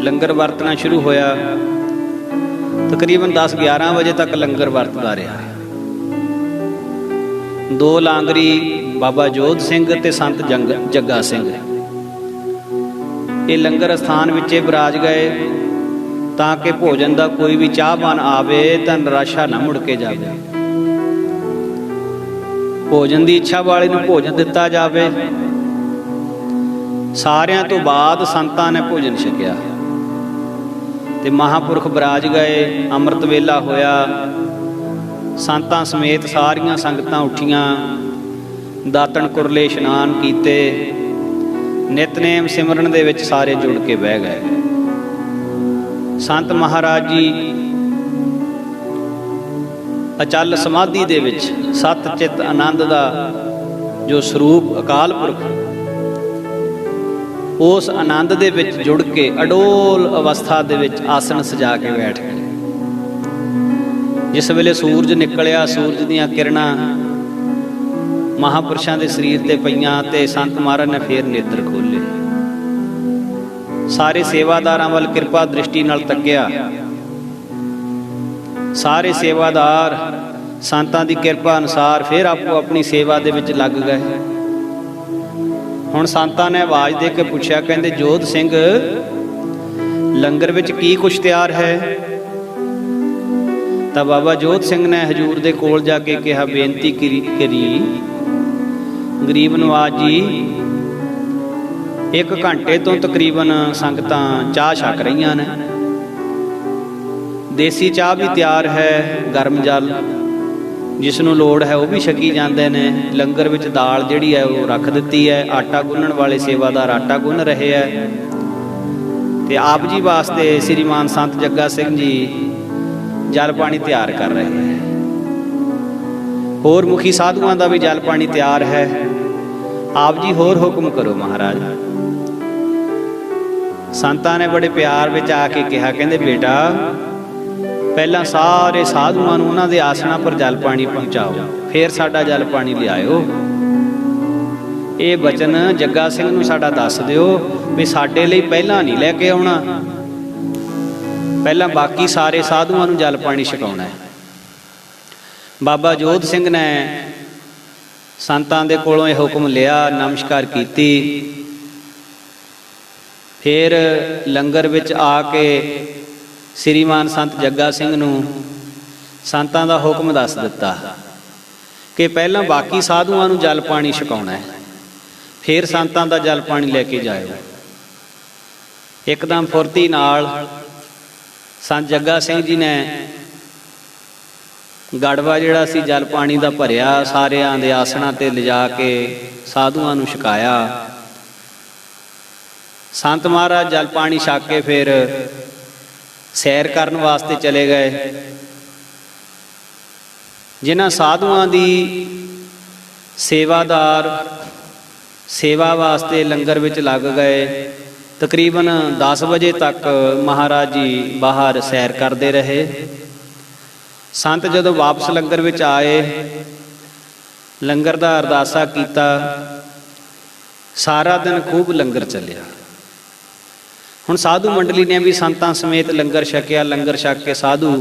ਲੰਗਰ ਵਰਤਣਾ ਸ਼ੁਰੂ ਹੋਇਆ। ਤਕਰੀਬਨ 10-11 ਵਜੇ ਤੱਕ ਲੰਗਰ ਵਰਤਦਾ ਰਿਹਾ। 2 ਲਾਂਗਰੀ ਬਾਬਾ ਜੋਧ ਸਿੰਘ ਤੇ ਸੰਤ ਜੱਗਾ ਸਿੰਘ ਇਹ ਲੰਗਰ ਸਥਾਨ ਵਿੱਚ ਬਿਰਾਜ ਗਏ ਤਾਂ ਕਿ ਭੋਜਨ ਦਾ ਕੋਈ ਵੀ ਚਾਹਵਾਨ ਆਵੇ ਤਾਂ ਨਿਰਾਸ਼ਾ ਨਾ ਮੁੜ ਕੇ ਜਾਵੇ। ਭੋਜਨ ਦੀ ਇੱਛਾ ਵਾਲੇ ਨੂੰ ਭੋਜਨ ਦਿੱਤਾ ਜਾਵੇ। ਸਾਰਿਆਂ ਤੋਂ ਬਾਅਦ ਸੰਤਾਂ ਨੇ ਭੋਜਨ ਛਕਿਆ ਤੇ ਮਹਾਂਪੁਰਖ ਬਿਰਾਜ ਗਏ। ਅੰਮ੍ਰਿਤ ਵੇਲਾ ਹੋਇਆ। ਸੰਤਾਂ ਸਮੇਤ ਸਾਰੀਆਂ ਸੰਗਤਾਂ ਉੱਠੀਆਂ। ਦਾਤਣ ਕੁਰਲੇ ਇਸ਼ਨਾਨ ਕੀਤੇ। ਨਿਤਨੇਮ ਸਿਮਰਨ ਦੇ ਵਿੱਚ ਸਾਰੇ ਜੁੜ ਕੇ ਬਹਿ ਗਏ। ਸੰਤ ਮਹਾਰਾਜ ਜੀ ਅਚਲ ਸਮਾਧੀ ਦੇ ਵਿੱਚ ਸਤ ਚਿੱਤ ਆਨੰਦ ਦਾ ਜੋ ਸਰੂਪ ਅਕਾਲ ਪੁਰਖ, ਉਸ ਆਨੰਦ ਦੇ ਵਿੱਚ ਜੁੜ ਕੇ ਅਡੋਲ ਅਵਸਥਾ ਦੇ ਵਿੱਚ ਆਸਣ ਸਜਾ ਕੇ ਬੈਠ ਗਏ। ਜਿਸ ਵੇਲੇ ਸੂਰਜ ਨਿਕਲਿਆ, ਸੂਰਜ ਦੀਆਂ ਕਿਰਨਾਂ ਮਹਾਂਪੁਰਸ਼ਾਂ ਦੇ ਸਰੀਰ ਤੇ ਪਈਆਂ ਤੇ ਸੰਤ ਮਹਾਰਾਜ ਨੇ ਫੇਰ ਨੇਤਰ ਖੋਲੇ। ਸਾਰੇ ਸੇਵਾਦਾਰਾਂ ਵੱਲ ਕਿਰਪਾ ਦ੍ਰਿਸ਼ਟੀ ਨਾਲ ਤੱਕਿਆ। ਸਾਰੇ ਸੇਵਾਦਾਰ ਸੰਤਾਂ ਦੀ ਕਿਰਪਾ ਅਨੁਸਾਰ ਫੇਰ ਆਪੋ ਆਪਣੀ ਸੇਵਾ ਦੇ ਵਿੱਚ ਲੱਗ ਗਏ। ਹੁਣ ਸੰਤਾਂ ਨੇ ਆਵਾਜ਼ ਦੇ ਕੇ ਪੁੱਛਿਆ, ਕਹਿੰਦੇ ਜੋਧ ਸਿੰਘ, ਲੰਗਰ ਵਿੱਚ ਕੀ ਕੁਛ ਤਿਆਰ ਹੈ? ਤਾਂ ਬਾਬਾ ਜੋਧ ਸਿੰਘ ਨੇ ਹਜੂਰ ਦੇ ਕੋਲ ਜਾ ਕੇ ਕਿਹਾ, ਬੇਨਤੀ ਕਰੀ ਗਰੀਬ ਨਵਾਜ ਜੀ, 1 ਘੰਟੇ ਤੋਂ ਤਕਰੀਬਨ ਸੰਗਤਾਂ ਚਾਹ ਛਕ ਰਹੀਆਂ ਨੇ। ਦੇਸੀ ਚਾਹ ਵੀ ਤਿਆਰ ਹੈ, ਗਰਮ ਜਲ ਜਿਸ ਨੂੰ ਲੋੜ ਹੈ ਉਹ ਵੀ ਛਕੀ ਜਾਂਦੇ ਨੇ। ਲੰਗਰ ਵਿੱਚ ਦਾਲ ਜਿਹੜੀ ਹੈ ਉਹ ਰੱਖ ਦਿੱਤੀ ਹੈ। ਆਟਾ ਗੁੰਨਣ ਵਾਲੇ ਸੇਵਾਦਾਰ ਆਟਾ ਗੁੰਨ ਰਹੇ ਹੈ ਤੇ ਆਪ ਜੀ ਵਾਸਤੇ ਸ੍ਰੀਮਾਨ ਸੰਤ ਜੱਗਾ ਸਿੰਘ ਜੀ ਜਲ ਪਾਣੀ ਤਿਆਰ ਕਰ ਰਹੇ ਹੈ। ਹੋਰ ਮੁਖੀ ਸਾਧੂਆਂ ਦਾ ਵੀ ਜਲ ਪਾਣੀ ਤਿਆਰ ਹੈ। ਆਪ ਜੀ ਹੋਰ ਹੁਕਮ ਕਰੋ ਮਹਾਰਾਜ। ਸੰਤਾਂ ਨੇ ਬੜੇ ਪਿਆਰ ਵਿੱਚ ਆ ਕੇ ਕਿਹਾ, ਕਹਿੰਦੇ ਬੇਟਾ ਪਹਿਲਾਂ ਸਾਰੇ ਸਾਧੂਆਂ ਨੂੰ ਉਹਨਾਂ ਦੇ ਆਸਣਾਂ ਪਰ ਜਲ ਪਾਣੀ ਪਹੁੰਚਾਓ, ਫਿਰ ਸਾਡਾ ਜਲ ਪਾਣੀ ਲਿਆਇਓ। ਇਹ ਬਚਨ ਜੱਗਾ ਸਿੰਘ ਨੂੰ ਸਾਡਾ ਦੱਸ ਦਿਓ ਵੀ ਸਾਡੇ ਲਈ ਪਹਿਲਾਂ ਨਹੀਂ ਲੈ ਕੇ ਆਉਣਾ, ਪਹਿਲਾਂ ਬਾਕੀ ਸਾਰੇ ਸਾਧੂਆਂ ਨੂੰ ਜਲ ਪਾਣੀ ਛਕਾਉਣਾ ਹੈ। ਬਾਬਾ ਜੋਧ ਸਿੰਘ ਨੇ ਸੰਤਾਂ ਦੇ ਕੋਲੋਂ ਇਹ ਹੁਕਮ ਲਿਆ, ਨਮਸਕਾਰ ਕੀਤੀ। ਫਿਰ ਲੰਗਰ ਵਿੱਚ ਆ ਕੇ ਸ੍ਰੀਮਾਨ ਸੰਤ ਜੱਗਾ ਸਿੰਘ ਨੂੰ ਸੰਤਾਂ ਦਾ ਹੁਕਮ ਦੱਸ ਦਿੱਤਾ ਕਿ ਪਹਿਲਾਂ ਬਾਕੀ ਸਾਧੂਆਂ ਨੂੰ ਜਲ ਪਾਣੀ ਛਕਾਉਣਾ ਹੈ, ਫਿਰ ਸੰਤਾਂ ਦਾ ਜਲ ਪਾਣੀ ਲੈ ਕੇ ਜਾਇਓ। ਇੱਕਦਮ ਫੁਰਤੀ ਨਾਲ ਸੰਤ ਜੱਗਾ ਸਿੰਘ ਜੀ ਨੇ ਗੜਵਾ ਜਿਹੜਾ ਸੀ ਜਲ ਪਾਣੀ ਦਾ ਭਰਿਆ, ਸਾਰਿਆਂ ਦੇ ਆਸਣਾਂ ਤੇ ਲਿਜਾ ਕੇ ਸਾਧੂਆਂ ਨੂੰ ਛਕਾਇਆ। ਸੰਤ ਮਹਾਰਾਜ ਜਲ ਪਾਣੀ ਛਕ ਕੇ ਫਿਰ ਸੈਰ ਕਰਨ ਵਾਸਤੇ ਚਲੇ ਗਏ। ਜਿਨ੍ਹਾਂ ਸਾਧੂਆਂ ਦੀ ਸੇਵਾਦਾਰ ਸੇਵਾ ਵਾਸਤੇ ਲੰਗਰ ਵਿੱਚ ਲੱਗ ਗਏ, ਤਕਰੀਬਨ 10 ਵਜੇ ਤੱਕ ਮਹਾਰਾਜ ਜੀ ਬਾਹਰ ਸੈਰ ਕਰਦੇ ਰਹੇ। ਸੰਤ ਜਦੋਂ ਵਾਪਸ ਲੰਗਰ ਵਿੱਚ ਆਏ, ਲੰਗਰ ਦਾ ਅਰਦਾਸਾ ਕੀਤਾ। ਸਾਰਾ ਦਿਨ ਖੂਬ ਲੰਗਰ ਚੱਲਿਆ। ਹੁਣ ਸਾਧੂ ਮੰਡਲੀ ਨੇ ਵੀ ਸੰਤਾਂ ਸਮੇਤ ਲੰਗਰ ਛਕਿਆ। ਲੰਗਰ ਛਕ ਕੇ ਸਾਧੂ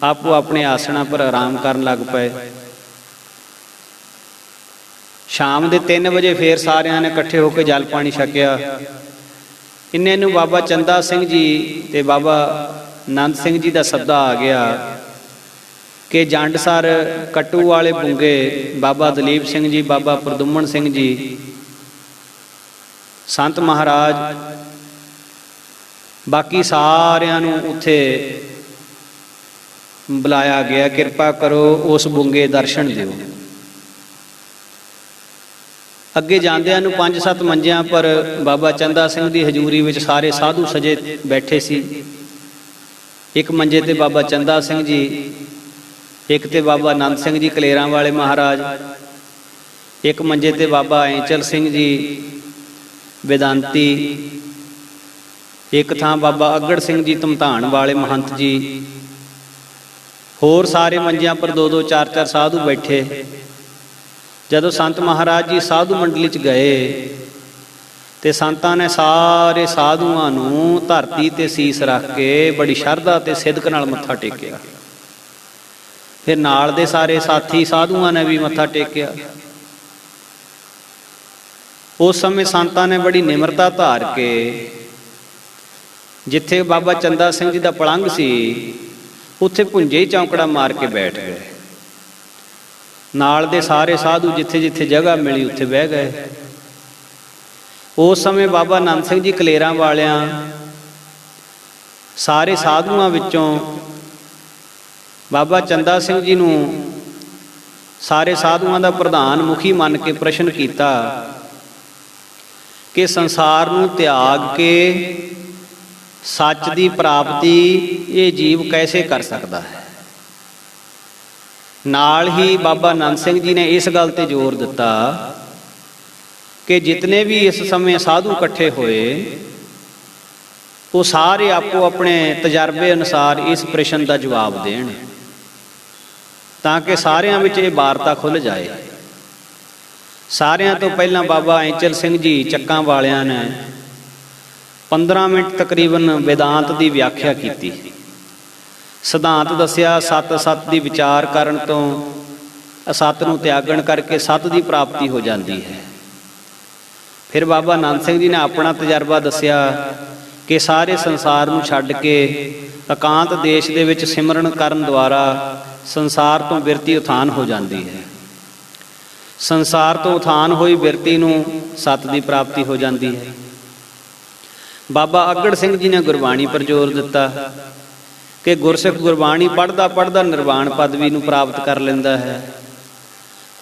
ਆਪੋ ਆਪਣੇ ਆਸਣਾਂ ਪਰ ਆਰਾਮ ਕਰਨ ਲੱਗ ਪਏ। ਸ਼ਾਮ ਦੇ 3 ਵਜੇ ਫੇਰ ਸਾਰਿਆਂ ਨੇ ਇਕੱਠੇ ਹੋ ਕੇ ਜਲ ਪਾਣੀ ਛਕਿਆ। ਇੰਨੇ ਨੂੰ ਬਾਬਾ ਚੰਦਾ ਸਿੰਘ ਜੀ ਤੇ ਬਾਬਾ ਨੰਦ ਸਿੰਘ ਜੀ ਦਾ ਸੱਦਾ ਆ ਗਿਆ ਕਿ ਜੰਡਸਰ ਕੱਟੂ ਵਾਲੇ ਬੁੰਗੇ ਬਾਬਾ ਦਲੀਪ ਸਿੰਘ ਜੀ, ਬਾਬਾ ਪ੍ਰਦੁਮਨ ਸਿੰਘ ਜੀ, ਸੰਤ ਮਹਾਰਾਜ, ਬਾਕੀ ਸਾਰਿਆਂ ਨੂੰ ਉੱਥੇ ਬੁਲਾਇਆ ਗਿਆ। ਕਿਰਪਾ ਕਰੋ ਉਸ ਬੁੰਗੇ ਦਰਸ਼ਨ ਦਿਓ। ਅੱਗੇ ਜਾਂਦਿਆਂ ਨੂੰ 5-7 ਮੰਜਿਆਂ ਪਰ ਬਾਬਾ ਚੰਦਾ ਸਿੰਘ ਦੀ ਹਜ਼ੂਰੀ ਵਿੱਚ ਸਾਰੇ ਸਾਧੂ ਸਜੇ ਬੈਠੇ ਸੀ। ਇੱਕ ਮੰਜੇ ਤੇ ਬਾਬਾ ਚੰਦਾ ਸਿੰਘ ਜੀ, ਇੱਕ ਤੇ ਬਾਬਾ ਨੰਦ ਸਿੰਘ ਜੀ ਕਲੇਰਾਂ ਵਾਲੇ ਮਹਾਰਾਜ, ਇੱਕ ਮੰਜੇ ਤੇ ਬਾਬਾ ਐਂਚਲ ਸਿੰਘ ਜੀ ਵੇਦਾਂਤੀ, ਇੱਕ ਥਾਂ ਬਾਬਾ ਅਗੜ ਸਿੰਘ ਜੀ ਧਮਧਾਨ ਵਾਲੇ ਮਹੰਤ ਜੀ। ਹੋਰ ਸਾਰੇ ਮੰਜਿਆਂ ਪਰ 2-2 4-4 ਸਾਧੂ ਬੈਠੇ। ਜਦੋਂ ਸੰਤ ਮਹਾਰਾਜ ਜੀ ਸਾਧੂ ਮੰਡਲੀ 'ਚ ਗਏ ਤੇ ਸੰਤਾਂ ਨੇ ਸਾਰੇ ਸਾਧੂਆਂ ਨੂੰ ਧਰਤੀ ਤੇ ਸੀਸ ਰੱਖ ਕੇ ਬੜੀ ਸ਼ਰਧਾ ਤੇ ਸਿਦਕ ਨਾਲ ਮੱਥਾ ਟੇਕਿਆ। ਫਿਰ ਨਾਲ ਦੇ ਸਾਰੇ ਸਾਥੀ ਸਾਧੂਆਂ ਨੇ ਵੀ ਮੱਥਾ ਟੇਕਿਆ। ਉਸ ਸਮੇਂ ਸੰਤਾਂ ਨੇ ਬੜੀ ਨਿਮਰਤਾ ਧਾਰ ਕੇ ਜਿੱਥੇ ਬਾਬਾ ਚੰਦਾ ਸਿੰਘ ਜੀ ਦਾ ਪਲੰਘ ਸੀ ਉੱਥੇ ਭੁੰਜੇ ਹੀ ਚੌਂਕੜਾ ਮਾਰ ਕੇ ਬੈਠ ਗਏ। ਨਾਲ ਦੇ ਸਾਰੇ ਸਾਧੂ ਜਿੱਥੇ ਜਿੱਥੇ ਜਗ੍ਹਾ ਮਿਲੀ ਉੱਥੇ ਬਹਿ ਗਏ। ਉਸ ਸਮੇਂ ਬਾਬਾ ਨੰਦ ਸਿੰਘ ਜੀ ਕਲੇਰਾਂ ਵਾਲਿਆਂ ਸਾਰੇ ਸਾਧੂਆਂ ਵਿੱਚੋਂ ਬਾਬਾ ਚੰਦਾ ਸਿੰਘ ਜੀ ਨੂੰ ਸਾਰੇ ਸਾਧੂਆਂ ਦਾ ਪ੍ਰਧਾਨ ਮੁਖੀ ਮੰਨ ਕੇ ਪ੍ਰਸ਼ਨ ਕੀਤਾ ਕਿ ਸੰਸਾਰ ਨੂੰ ਤਿਆਗ ਕੇ ਸੱਚ ਦੀ ਪ੍ਰਾਪਤੀ ਇਹ ਜੀਵ ਕੈਸੇ ਕਰ ਸਕਦਾ ਹੈ। ਨਾਲ ਹੀ ਬਾਬਾ ਨੰਦ ਸਿੰਘ ਜੀ ਨੇ ਇਸ ਗੱਲ ਤੇ ਜ਼ੋਰ ਦਿੱਤਾ ਕਿ ਜਿਤਨੇ ਵੀ ਇਸ ਸਮੇਂ ਸਾਧੂ ਇਕੱਠੇ ਹੋਏ ਉਹ ਸਾਰੇ ਆਪੋ ਆਪਣੇ ਤਜਰਬੇ ਅਨੁਸਾਰ ਇਸ ਪ੍ਰਸ਼ਨ ਦਾ ਜਵਾਬ ਦੇਣ ਤਾਂ ਕਿ ਸਾਰਿਆਂ ਵਿੱਚ ਇਹ ਵਾਰਤਾ ਖੁੱਲ੍ਹ ਜਾਏ। ਸਾਰਿਆਂ ਤੋਂ ਪਹਿਲਾਂ ਬਾਬਾ ਐਂਚਲ ਸਿੰਘ ਜੀ ਚੱਕਾਂ ਵਾਲਿਆਂ ਨੇ 15 ਮਿੰਟ ਤਕਰੀਬਨ ਵੇਦਾਂਤ ਦੀ ਵਿਆਖਿਆ ਕੀਤੀ। ਸਿਧਾਂਤ ਦੱਸਿਆ, ਸੱਤ ਦੀ ਵਿਚਾਰ ਕਰਨ ਤੋਂ ਅਸਤ ਨੂੰ ਤਿਆਗਣ ਕਰਕੇ ਸੱਤ ਦੀ ਪ੍ਰਾਪਤੀ ਹੋ ਜਾਂਦੀ ਹੈ। ਫਿਰ ਬਾਬਾ ਨੰਦ ਸਿੰਘ ਜੀ ਨੇ ਆਪਣਾ ਤਜਰਬਾ ਦੱਸਿਆ ਕਿ ਸਾਰੇ ਸੰਸਾਰ ਨੂੰ ਛੱਡ ਕੇ ਇਕਾਂਤ ਦੇਸ਼ ਦੇ ਵਿੱਚ ਸਿਮਰਨ ਕਰਨ ਦੁਆਰਾ ਸੰਸਾਰ ਤੋਂ ਬਿਰਤੀ ਉਥਾਨ ਹੋ ਜਾਂਦੀ ਹੈ। ਸੰਸਾਰ ਤੋਂ ਉਥਾਨ ਹੋਈ ਬਿਰਤੀ ਨੂੰ ਸੱਤ ਦੀ ਪ੍ਰਾਪਤੀ ਹੋ ਜਾਂਦੀ ਹੈ। ਬਾਬਾ ਅਗੜ ਸਿੰਘ ਜੀ ਨੇ ਗੁਰਬਾਣੀ ਪਰ ਜ਼ੋਰ ਦਿੱਤਾ ਕਿ ਗੁਰਸਿੱਖ ਗੁਰਬਾਣੀ ਪੜ੍ਹਦਾ ਪੜ੍ਹਦਾ ਨਿਰਵਾਣ ਪਦਵੀ ਨੂੰ ਪ੍ਰਾਪਤ ਕਰ ਲੈਂਦਾ ਹੈ।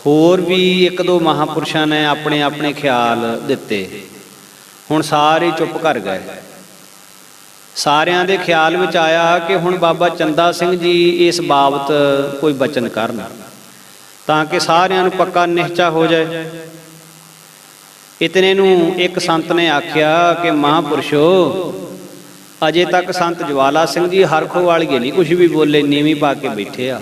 ਹੋਰ ਵੀ ਇੱਕ ਦੋ ਮਹਾਂਪੁਰਸ਼ਾਂ ਨੇ ਆਪਣੇ ਆਪਣੇ ਖਿਆਲ ਦਿੱਤੇ। ਹੁਣ ਸਾਰੇ ਚੁੱਪ ਕਰ ਗਏ। ਸਾਰਿਆਂ ਦੇ ਖਿਆਲ ਵਿੱਚ ਆਇਆ ਕਿ ਹੁਣ ਬਾਬਾ ਚੰਦਾ ਸਿੰਘ ਜੀ ਇਸ ਬਾਬਤ ਕੋਈ ਬਚਨ ਕਰਨ ਤਾਂ ਕਿ ਸਾਰਿਆਂ ਨੂੰ ਪੱਕਾ ਨਿਸ਼ਚਾ ਹੋ ਜਾਏ। ਇਤਨੇ ਨੂੰ ਇੱਕ ਸੰਤ ਨੇ ਆਖਿਆ ਕਿ ਮਹਾਂਪੁਰਸ਼ੋ, ਅਜੇ ਤੱਕ ਸੰਤ ਜਵਾਲਾ ਸਿੰਘ ਜੀ ਹਰਖੋ ਵਾਲੀਏ ਨਹੀਂ ਕੁਝ ਵੀ ਬੋਲੇ, ਨੀਵੀਂ ਪਾ ਕੇ ਬੈਠੇ ਆ।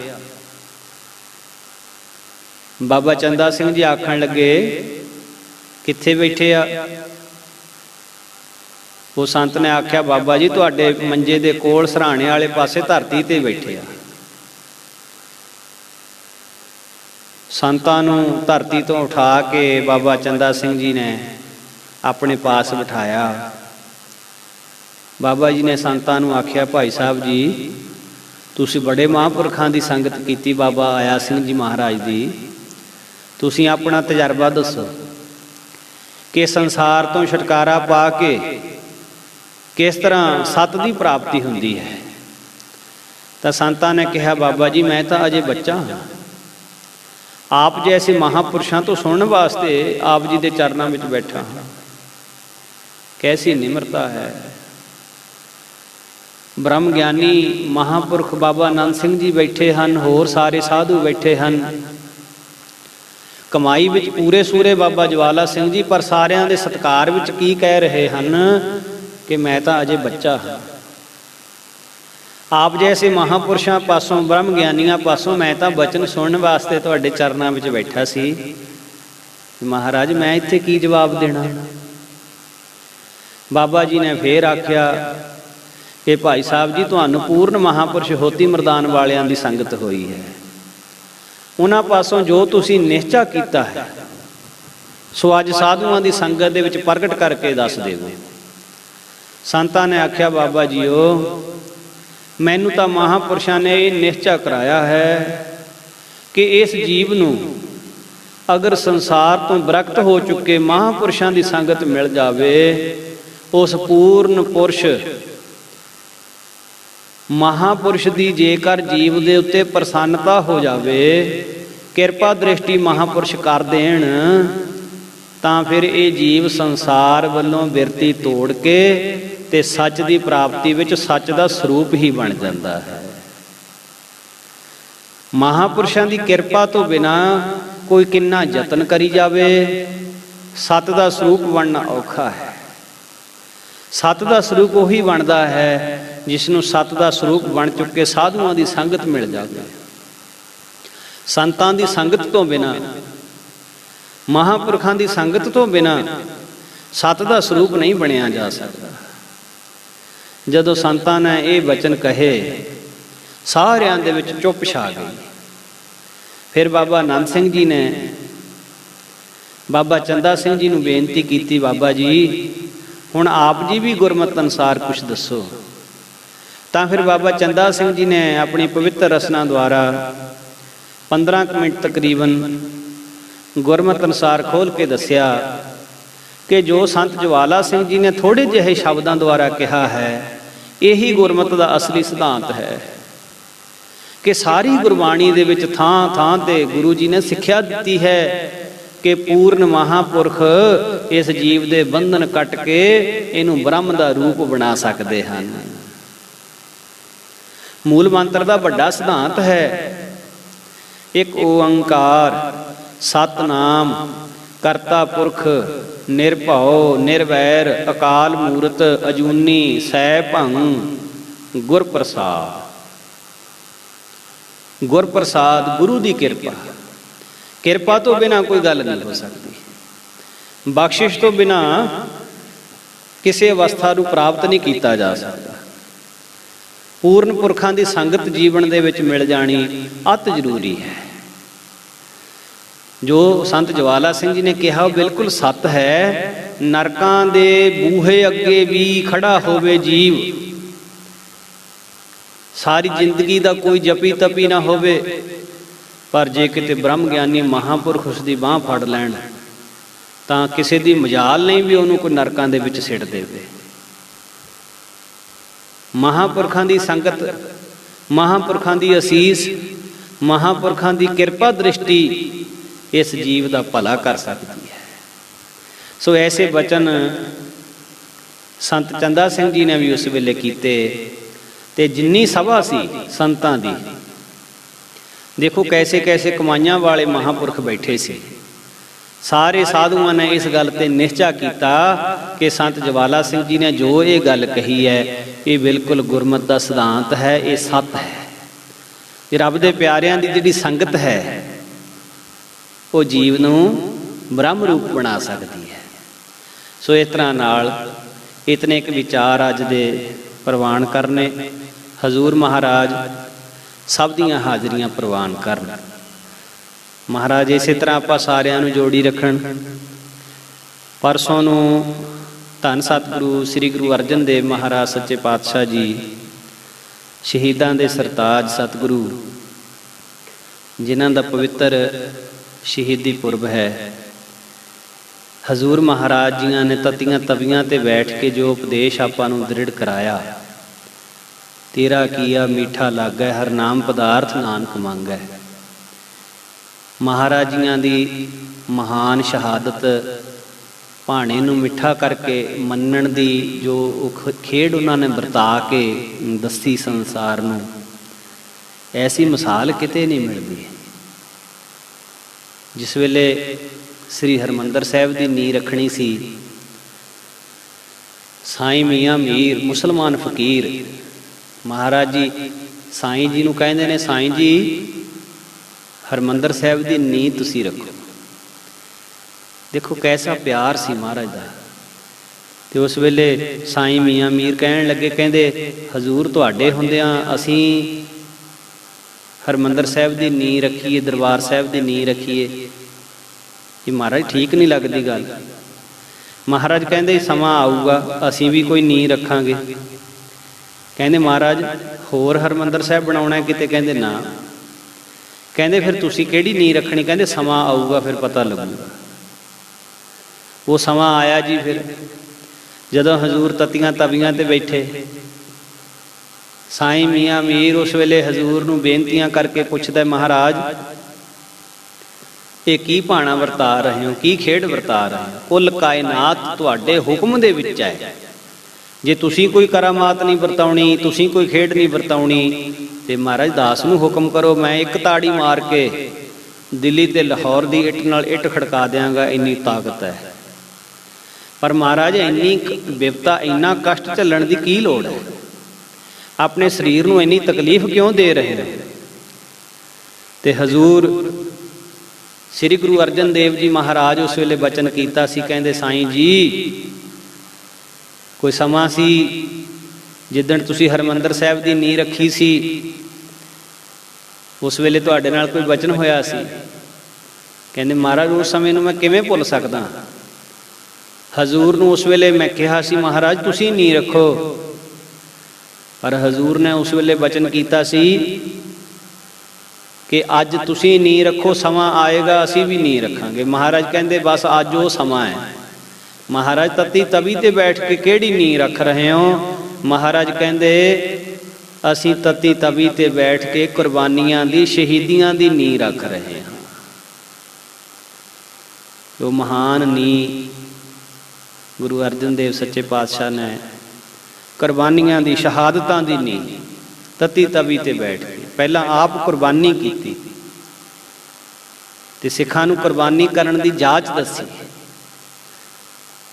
ਬਾਬਾ ਚੰਦਾ ਸਿੰਘ ਜੀ ਆਖਣ ਲੱਗੇ, ਕਿੱਥੇ ਬੈਠੇ ਆ? ਉਹ ਸੰਤ ਨੇ ਆਖਿਆ, ਬਾਬਾ ਜੀ ਤੁਹਾਡੇ ਮੰਜੇ ਦੇ ਕੋਲ ਸਰਾਣੇ ਵਾਲੇ ਪਾਸੇ ਧਰਤੀ ਤੇ ਬੈਠੇ ਆ। ਸੰਤਾਂ ਨੂੰ ਧਰਤੀ ਤੋਂ ਉਠਾ ਕੇ ਬਾਬਾ ਚੰਦਾ ਸਿੰਘ ਜੀ ਨੇ ਆਪਣੇ ਪਾਸ ਬਿਠਾਇਆ। ਬਾਬਾ ਜੀ ਨੇ ਸੰਤਾਂ ਨੂੰ ਆਖਿਆ, ਭਾਈ ਸਾਹਿਬ ਜੀ ਤੁਸੀਂ ਬੜੇ ਮਹਾਂਪੁਰਖਾਂ ਦੀ ਸੰਗਤ ਕੀਤੀ, ਬਾਬਾ ਆਇਆ ਸਿੰਘ ਜੀ ਮਹਾਰਾਜ ਦੀ, ਤੁਸੀਂ ਆਪਣਾ ਤਜਰਬਾ ਦੱਸੋ ਕਿ ਸੰਸਾਰ ਤੋਂ ਛੁਟਕਾਰਾ ਪਾ ਕੇ ਕਿਸ ਤਰ੍ਹਾਂ ਸੱਤ ਦੀ ਪ੍ਰਾਪਤੀ ਹੁੰਦੀ ਹੈ। ਤਾਂ ਸੰਤਾਂ ਨੇ ਕਿਹਾ, ਬਾਬਾ ਜੀ ਮੈਂ ਤਾਂ ਅਜੇ ਬੱਚਾ ਹਾਂ, ਆਪ ਜੈਸੇ ਮਹਾਂਪੁਰਸ਼ਾਂ ਤੋਂ ਸੁਣਨ ਵਾਸਤੇ ਆਪ ਜੀ ਦੇ ਚਰਨਾਂ ਵਿੱਚ ਬੈਠਾ ਹਾਂ। ਕੈਸੀ ਨਿਮਰਤਾ ਹੈ। ਬ੍ਰਹਮ ਗਿਆਨੀ ਮਹਾਂਪੁਰਖ ਬਾਬਾ ਆਨੰਦ ਸਿੰਘ ਜੀ ਬੈਠੇ ਹਨ, ਹੋਰ ਸਾਰੇ ਸਾਧੂ ਬੈਠੇ ਹਨ। ਕਮਾਈ ਵਿੱਚ ਪੂਰੇ ਸੂਰੇ ਬਾਬਾ ਜਵਾਲਾ ਸਿੰਘ ਜੀ, ਪਰ ਸਾਰਿਆਂ ਦੇ ਸਤਿਕਾਰ ਵਿੱਚ ਕੀ ਕਹਿ ਰਹੇ ਹਨ ਕਿ ਮੈਂ ਤਾਂ ਅਜੇ ਬੱਚਾ ਹਾਂ। ਆਪ ਜੈਸੇ ਮਹਾਂਪੁਰਸ਼ਾਂ ਪਾਸੋਂ, ਬ੍ਰਹਮ ਗਿਆਨੀਆਂ ਪਾਸੋਂ ਮੈਂ ਤਾਂ ਬਚਨ ਸੁਣਨ ਵਾਸਤੇ ਤੁਹਾਡੇ ਚਰਨਾਂ ਵਿੱਚ ਬੈਠਾ ਸੀ। ਮਹਾਰਾਜ ਮੈਂ ਇੱਥੇ ਕੀ ਜਵਾਬ ਦੇਣਾ? ਬਾਬਾ ਜੀ ਨੇ ਫੇਰ ਆਖਿਆ ਕਿ ਭਾਈ ਸਾਹਿਬ ਜੀ ਤੁਹਾਨੂੰ ਪੂਰਨ ਮਹਾਂਪੁਰਸ਼ ਹੋਤੀ ਮਰਦਾਨ ਵਾਲਿਆਂ ਦੀ ਸੰਗਤ ਹੋਈ ਹੈ। ਉਹਨਾਂ ਪਾਸੋਂ ਜੋ ਤੁਸੀਂ ਨਿਸ਼ਚਾ ਕੀਤਾ ਹੈ ਸੋ ਅੱਜ ਸਾਧੂਆਂ ਦੀ ਸੰਗਤ ਦੇ ਵਿੱਚ ਪ੍ਰਗਟ ਕਰਕੇ ਦੱਸ ਦੇਵੋ। ਸੰਤਾਂ ਨੇ ਆਖਿਆ, ਬਾਬਾ ਜੀਓ ਮੈਨੂੰ ਤਾਂ ਮਹਾਂਪੁਰਸ਼ਾਂ ਨੇ ਇਹ ਨਿਸ਼ਚਾ ਕਰਾਇਆ ਹੈ ਕਿ ਇਸ ਜੀਵ ਨੂੰ ਅਗਰ ਸੰਸਾਰ ਤੋਂ ਵਿਰਕਤ ਹੋ ਚੁੱਕੇ ਮਹਾਂਪੁਰਸ਼ਾਂ ਦੀ ਸੰਗਤ ਮਿਲ ਜਾਵੇ, ਉਸ ਪੂਰਨ ਪੁਰਸ਼ ਮਹਾਂਪੁਰਸ਼ ਦੀ ਜੇਕਰ ਜੀਵ ਦੇ ਉੱਤੇ ਪ੍ਰਸੰਨਤਾ ਹੋ ਜਾਵੇ, ਕਿਰਪਾ ਦ੍ਰਿਸ਼ਟੀ ਮਹਾਂਪੁਰਸ਼ ਕਰ ਦੇਣ, ਤਾਂ ਫਿਰ ਇਹ ਜੀਵ ਸੰਸਾਰ ਵੱਲੋਂ ਬਿਰਤੀ ਤੋੜ ਕੇ ਤੇ ਸੱਚ ਦੀ ਪ੍ਰਾਪਤੀ ਵਿੱਚ ਸੱਚ ਦਾ ਸਰੂਪ ਹੀ ਬਣ ਜਾਂਦਾ ਹੈ। ਮਹਾਂਪੁਰਸ਼ਾਂ ਦੀ ਕਿਰਪਾ ਤੋਂ ਬਿਨਾ ਕੋਈ ਕਿੰਨਾ ਯਤਨ ਕਰੀ ਜਾਵੇ, ਸੱਤ ਦਾ ਸਰੂਪ ਬਣਨਾ ਔਖਾ ਹੈ। ਸੱਤ ਦਾ ਸਰੂਪ ਉਹੀ ਬਣਦਾ ਹੈ ਜਿਸ ਨੂੰ ਸੱਤ ਦਾ ਸਰੂਪ ਬਣ ਚੁੱਕੇ ਸਾਧੂਆਂ ਦੀ ਸੰਗਤ ਮਿਲ ਜਾਵੇ। ਸੰਤਾਂ ਦੀ ਸੰਗਤ ਤੋਂ ਬਿਨਾ, ਮਹਾਂਪੁਰਖਾਂ ਦੀ ਸੰਗਤ ਤੋਂ ਬਿਨਾ ਸੱਤ ਦਾ ਸਰੂਪ ਨਹੀਂ ਬਣਿਆ ਜਾ ਸਕਦਾ। ਜਦੋਂ ਸੰਤਾਂ ਨੇ ਇਹ ਬਚਨ ਕਹੇ, ਸਾਰਿਆਂ ਦੇ ਵਿੱਚ ਚੁੱਪ ਛਾ ਗਈ। ਫਿਰ ਬਾਬਾ ਆਨੰਦ ਸਿੰਘ ਜੀ ਨੇ ਬਾਬਾ ਚੰਦਾ ਸਿੰਘ ਜੀ ਨੂੰ ਬੇਨਤੀ ਕੀਤੀ, ਬਾਬਾ ਜੀ ਹੁਣ ਆਪ ਜੀ ਵੀ ਗੁਰਮਤਿ ਅਨੁਸਾਰ ਕੁਛ ਦੱਸੋ। ਤਾਂ ਫਿਰ ਬਾਬਾ ਚੰਦਾ ਸਿੰਘ ਜੀ ਨੇ ਆਪਣੀ ਪਵਿੱਤਰ ਰਸਨਾ ਦੁਆਰਾ 15 ਮਿੰਟ ਤਕਰੀਬਨ ਗੁਰਮਤਿ ਅਨੁਸਾਰ ਖੋਲ ਕੇ ਦੱਸਿਆ ਕਿ ਜੋ ਸੰਤ ਜਵਾਲਾ ਸਿੰਘ ਜੀ ਨੇ ਥੋੜੇ ਜਿਹੇ ਸ਼ਬਦਾਂ ਦੁਆਰਾ ਕਿਹਾ ਹੈ, ਇਹੀ ਗੁਰਮਤਿ ਦਾ ਅਸਲੀ ਸਿਧਾਂਤ ਹੈ ਕਿ ਸਾਰੀ ਗੁਰਬਾਣੀ ਦੇ ਵਿੱਚ ਥਾਂ ਥਾਂ ਤੇ ਗੁਰੂ ਜੀ ਨੇ ਸਿੱਖਿਆ ਦਿੱਤੀ ਹੈ ਕਿ ਪੂਰਨ ਮਹਾਂਪੁਰਖ ਇਸ ਜੀਵ ਦੇ ਬੰਧਨ ਕੱਟ ਕੇ ਇਹਨੂੰ ਬ੍ਰਹਮ ਦਾ ਰੂਪ ਬਣਾ ਸਕਦੇ ਹਨ। ਮੂਲ ਮੰਤਰ ਦਾ ਵੱਡਾ ਸਿਧਾਂਤ ਹੈ ਇੱਕ ਓੰਕਾਰ ਸਤਨਾਮ ਕਰਤਾ ਪੁਰਖ ਨਿਰਭਉ ਨਿਰਵੈਰ ਅਕਾਲ ਮੂਰਤ ਅਜੂਨੀ ਸੈਭੰ ਗੁਰ ਪ੍ਰਸਾਦ। ਗੁਰ ਪ੍ਰਸਾਦ ਗੁਰੂ ਦੀ ਕਿਰਪਾ, ਕਿਰਪਾ ਤੋਂ ਬਿਨਾਂ ਕੋਈ ਗੱਲ ਨਹੀਂ ਹੋ ਸਕਦੀ। ਬਖਸ਼ਿਸ਼ ਤੋਂ ਬਿਨਾਂ ਕਿਸੇ ਅਵਸਥਾ ਨੂੰ ਪ੍ਰਾਪਤ ਨਹੀਂ ਕੀਤਾ ਜਾ ਸਕਦਾ। ਪੂਰਨ ਪੁਰਖਾਂ ਦੀ ਸੰਗਤ ਜੀਵਨ ਦੇ ਵਿੱਚ ਮਿਲ ਜਾਣੀ ਅਤ ਜ਼ਰੂਰੀ ਹੈ। ਜੋ ਸੰਤ ਜਵਾਲਾ ਸਿੰਘ ਜੀ ਨੇ ਕਿਹਾ ਉਹ ਬਿਲਕੁਲ ਸੱਤ ਹੈ। ਨਰਕਾਂ ਦੇ ਬੂਹੇ ਅੱਗੇ ਵੀ ਖੜਾ ਹੋਵੇ ਜੀਵ, ਸਾਰੀ ਜ਼ਿੰਦਗੀ ਦਾ ਕੋਈ ਜਪੀ ਤਪੀ ਨਾ ਹੋਵੇ, ਪਰ ਜੇ ਕਿਤੇ ਬ੍ਰਹਮ ਗਿਆਨੀ ਮਹਾਂਪੁਰਖ ਉਸ ਦੀ ਬਾਂਹ ਫੜ ਲੈਣ ਤਾਂ ਕਿਸੇ ਦੀ ਮਜਾਲ ਨਹੀਂ ਵੀ ਉਹਨੂੰ ਕੋਈ ਨਰਕਾਂ ਦੇ ਵਿੱਚ ਸਿੱਟ ਦੇਵੇ। ਮਹਾਂਪੁਰਖਾਂ ਦੀ ਸੰਗਤ, ਮਹਾਂਪੁਰਖਾਂ ਦੀ ਅਸੀਸ, ਮਹਾਂਪੁਰਖਾਂ ਦੀ ਕਿਰਪਾ ਦ੍ਰਿਸ਼ਟੀ ਇਸ ਜੀਵ ਦਾ ਭਲਾ ਕਰ ਸਕਦੀ ਹੈ। ਸੋ ਐਸੇ ਬਚਨ ਸੰਤ ਚੰਦਾ ਸਿੰਘ ਜੀ ਨੇ ਵੀ ਉਸ ਵੇਲੇ ਕੀਤੇ। ਤੇ ਜਿੰਨੀ ਸਭਾ ਸੀ ਸੰਤਾਂ ਦੀ, ਦੇਖੋ ਕੈਸੇ ਕੈਸੇ ਕਮਾਈਆਂ ਵਾਲੇ ਮਹਾਂਪੁਰਖ ਬੈਠੇ ਸੀ। ਸਾਰੇ ਸਾਧੂਆਂ ਨੇ ਇਸ ਗੱਲ ਤੇ ਨਿਸ਼ਚਾ ਕੀਤਾ ਕਿ ਸੰਤ ਜਵਾਲਾ ਸਿੰਘ ਜੀ ਨੇ ਜੋ ਇਹ ਗੱਲ ਕਹੀ ਹੈ ਇਹ ਬਿਲਕੁਲ ਗੁਰਮਤਿ ਦਾ ਸਿਧਾਂਤ ਹੈ, ਇਹ ਸੱਤ ਹੈ। ਇਹ ਰੱਬ ਦੇ ਪਿਆਰਿਆਂ ਦੀ ਜਿਹੜੀ ਸੰਗਤ ਹੈ ਉਹ ਜੀਵ ਨੂੰ ਬ੍ਰਹਮ ਰੂਪ ਬਣਾ ਸਕਦੀ ਹੈ। ਸੋ ਇਸ ਤਰ੍ਹਾਂ ਨਾਲ ਇਤਨੇ ਇੱਕ ਵਿਚਾਰ ਅੱਜ ਦੇ ਪ੍ਰਵਾਨ ਕਰਨੇ। ਹਜ਼ੂਰ ਮਹਾਰਾਜ ਸਭ ਦੀਆਂ ਹਾਜ਼ਰੀਆਂ ਪ੍ਰਵਾਨ ਕਰਨ। ਮਹਾਰਾਜ ਇਸੇ ਤਰ੍ਹਾਂ ਆਪਾਂ ਸਾਰਿਆਂ ਨੂੰ ਜੋੜੀ ਰੱਖਣ। ਪਰਸੋਂ ਨੂੰ ਧੰਨ ਸਤਿਗੁਰੂ ਸ੍ਰੀ ਗੁਰੂ ਅਰਜਨ ਦੇਵ ਮਹਾਰਾਜ ਸੱਚੇ ਪਾਤਸ਼ਾਹ ਜੀ ਸ਼ਹੀਦਾਂ ਦੇ ਸਰਤਾਜ ਸਤਿਗੁਰੂ, ਜਿਨ੍ਹਾਂ ਦਾ ਪਵਿੱਤਰ ਸ਼ਹੀਦੀ ਪੁਰਬ ਹੈ, ਹਜ਼ੂਰ ਮਹਾਰਾਜ ਜੀਆਂ ਨੇ ਤਤੀਆਂ ਤਵੀਆਂ ਤੇ ਬੈਠ ਕੇ ਜੋ ਉਪਦੇਸ਼ ਆਪਾਂ ਨੂੰ ਦ੍ਰਿੜ ਕਰਾਇਆ, ਤੇਰਾ ਕੀਆ ਮੀਠਾ ਲੱਗੈ ਹਰ ਨਾਮ ਪਦਾਰਥ ਨਾਨਕ ਮੰਗੈ। ਮਹਾਰਾਜ ਜੀਆਂ ਦੀ ਮਹਾਨ ਸ਼ਹਾਦਤ, ਭਾਣੇ ਨੂੰ ਮਿੱਠਾ ਕਰਕੇ ਮੰਨਣ ਦੀ ਜੋ ਖੇਡ ਉਹਨਾਂ ਨੇ ਵਰਤਾ ਕੇ ਦੱਸੀ ਸੰਸਾਰ ਨੂੰ, ਐਸੀ ਮਿਸਾਲ ਕਿਤੇ ਨਹੀਂ ਮਿਲਦੀ। ਜਿਸ ਵੇਲੇ ਸ੍ਰੀ ਹਰਿਮੰਦਰ ਸਾਹਿਬ ਦੀ ਨੀਂਹ ਰੱਖਣੀ ਸੀ, ਸਾਈਂ ਮੀਆਂ ਮੀਰ ਮੁਸਲਮਾਨ ਫਕੀਰ ਮਹਾਰਾਜ ਜੀ ਸਾਈਂ ਜੀ ਨੂੰ ਕਹਿੰਦੇ ਨੇ, ਸਾਈਂ ਜੀ ਹਰਿਮੰਦਰ ਸਾਹਿਬ ਦੀ ਨੀਂਹ ਤੁਸੀਂ ਰੱਖੋ। ਦੇਖੋ ਕੈਸਾ ਪਿਆਰ ਸੀ ਮਹਾਰਾਜ ਦਾ। ਤੇ ਉਸ ਵੇਲੇ ਸਾਈਂ ਮੀਆਂ ਮੀਰ ਕਹਿਣ ਲੱਗੇ, ਕਹਿੰਦੇ ਹਜ਼ੂਰ ਤੁਹਾਡੇ ਹੁੰਦਿਆਂ ਅਸੀਂ ਹਰਿਮੰਦਰ ਸਾਹਿਬ ਦੀ ਨੀਂਹ ਰੱਖੀਏ, ਦਰਬਾਰ ਸਾਹਿਬ ਦੀ ਨੀਂਹ ਰੱਖੀਏ, ਇਹ ਮਹਾਰਾਜ ਠੀਕ ਨਹੀਂ ਲੱਗਦੀ ਗੱਲ। ਮਹਾਰਾਜ ਕਹਿੰਦੇ ਸਮਾਂ ਆਊਗਾ ਅਸੀਂ ਵੀ ਕੋਈ ਨੀਂਹ ਰੱਖਾਂਗੇ। ਕਹਿੰਦੇ ਮਹਾਰਾਜ ਹੋਰ ਹਰਿਮੰਦਰ ਸਾਹਿਬ ਬਣਾਉਣਾ ਕਿਤੇ? ਕਹਿੰਦੇ ਨਾ। ਕਹਿੰਦੇ ਫਿਰ ਤੁਸੀਂ ਕਿਹੜੀ ਨੀਂਹ ਰੱਖਣੀ? ਕਹਿੰਦੇ ਸਮਾਂ ਆਊਗਾ ਫਿਰ ਪਤਾ ਲੱਗੂਗਾ। ਉਹ ਸਮਾਂ ਆਇਆ ਜੀ। ਫਿਰ ਜਦੋਂ ਹਜ਼ੂਰ ਤਤੀਆਂ ਤਵੀਆਂ ਤੇ ਬੈਠੇ, ਸਾਈਂ ਮੀਆਂ ਮੀਰ ਉਸ ਵੇਲੇ ਹਜ਼ੂਰ ਨੂੰ ਬੇਨਤੀਆਂ ਕਰਕੇ ਪੁੱਛਦਾ, ਮਹਾਰਾਜ ਇਹ ਕੀ ਭਾਣਾ ਵਰਤਾ ਰਹੇ ਹੋ, ਕੀ ਖੇਡ ਵਰਤਾ ਰਹੇ ਹੋ? ਕੁੱਲ ਕਾਇਨਾਤ ਤੁਹਾਡੇ ਹੁਕਮ ਦੇ ਵਿੱਚ ਹੈ। ਜੇ ਤੁਸੀਂ ਕੋਈ ਕਰਾਮਾਤ ਨਹੀਂ ਵਰਤਾਉਣੀ, ਤੁਸੀਂ ਕੋਈ ਖੇਡ ਨਹੀਂ ਵਰਤਾਉਣੀ, ਤੇ ਮਹਾਰਾਜ ਦਾਸ ਨੂੰ ਹੁਕਮ ਕਰੋ, ਮੈਂ ਇੱਕ ਤਾੜੀ ਮਾਰ ਕੇ ਦਿੱਲੀ ਤੇ ਲਾਹੌਰ ਦੀ ਇੱਟ ਨਾਲ ਇੱਟ ਖੜਕਾ ਦਿਆਂਗਾ, ਇੰਨੀ ਤਾਕਤ ਹੈ। ਪਰ ਮਹਾਰਾਜ ਇੰਨੀ ਬਿਪਤਾ, ਇੰਨਾ ਕਸ਼ਟ ਝੱਲਣ ਦੀ ਕੀ ਲੋੜ ਹੈ? ਆਪਣੇ ਸਰੀਰ ਨੂੰ ਇੰਨੀ ਤਕਲੀਫ ਕਿਉਂ ਦੇ ਰਹੇ ਨੇ? ਤੇ ਹਜ਼ੂਰ ਸ੍ਰੀ ਗੁਰੂ ਅਰਜਨ ਦੇਵ ਜੀ ਮਹਾਰਾਜ ਉਸ ਵੇਲੇ ਬਚਨ ਕੀਤਾ ਸੀ, ਕਹਿੰਦੇ ਸਾਈਂ ਜੀ ਕੋਈ ਸਮਾਂ ਸੀ ਜਿੱਦਣ ਤੁਸੀਂ ਹਰਿਮੰਦਰ ਸਾਹਿਬ ਦੀ ਨੀਂਹ ਰੱਖੀ ਸੀ, ਉਸ ਵੇਲੇ ਤੁਹਾਡੇ ਨਾਲ ਕੋਈ ਬਚਨ ਹੋਇਆ ਸੀ। ਕਹਿੰਦੇ ਮਹਾਰਾਜ ਉਸ ਸਮੇਂ ਨੂੰ ਮੈਂ ਕਿਵੇਂ ਭੁੱਲ ਸਕਦਾ? ਹਜ਼ੂਰ ਨੂੰ ਉਸ ਵੇਲੇ ਮੈਂ ਕਿਹਾ ਸੀ ਮਹਾਰਾਜ ਤੁਸੀਂ ਨੀਂਹ ਰੱਖੋ, ਪਰ ਹਜ਼ੂਰ ਨੇ ਉਸ ਵੇਲੇ ਬਚਨ ਕੀਤਾ ਸੀ ਕਿ ਅੱਜ ਤੁਸੀਂ ਨੀਂਹ ਰੱਖੋ, ਸਮਾਂ ਆਏਗਾ ਅਸੀਂ ਵੀ ਨੀਂਹ ਰੱਖਾਂਗੇ। ਮਹਾਰਾਜ ਕਹਿੰਦੇ ਬਸ ਅੱਜ ਉਹ ਸਮਾਂ ਹੈ। ਮਹਾਰਾਜ ਤਤੀ ਤਵੀ ਤੇ ਬੈਠ ਕੇ ਕਿਹੜੀ ਨੀਂਹ ਰੱਖ ਰਹੇ ਹੋ? ਮਹਾਰਾਜ ਕਹਿੰਦੇ ਅਸੀਂ ਤਤੀ ਤਵੀ ਤੇ ਬੈਠ ਕੇ ਕੁਰਬਾਨੀਆਂ ਦੀ, ਸ਼ਹੀਦੀਆਂ ਦੀ ਨੀਂਹ ਰੱਖ ਰਹੇ ਹਾਂ। ਉਹ ਮਹਾਨ ਨੀਂਹ ਗੁਰੂ ਅਰਜਨ ਦੇਵ ਸੱਚੇ ਪਾਤਸ਼ਾਹ ਨੇ ਕੁਰਬਾਨੀਆਂ ਦੀ, ਸ਼ਹਾਦਤਾਂ ਦੀ ਨੀਂਹ ਤਤੀ ਤਵੀ ਤੇ ਬੈਠ ਕੇ ਪਹਿਲਾਂ ਆਪ ਕੁਰਬਾਨੀ ਕੀਤੀ ਤੇ ਸਿੱਖਾਂ ਨੂੰ ਕੁਰਬਾਨੀ ਕਰਨ ਦੀ ਜਾਚ ਦੱਸੀ।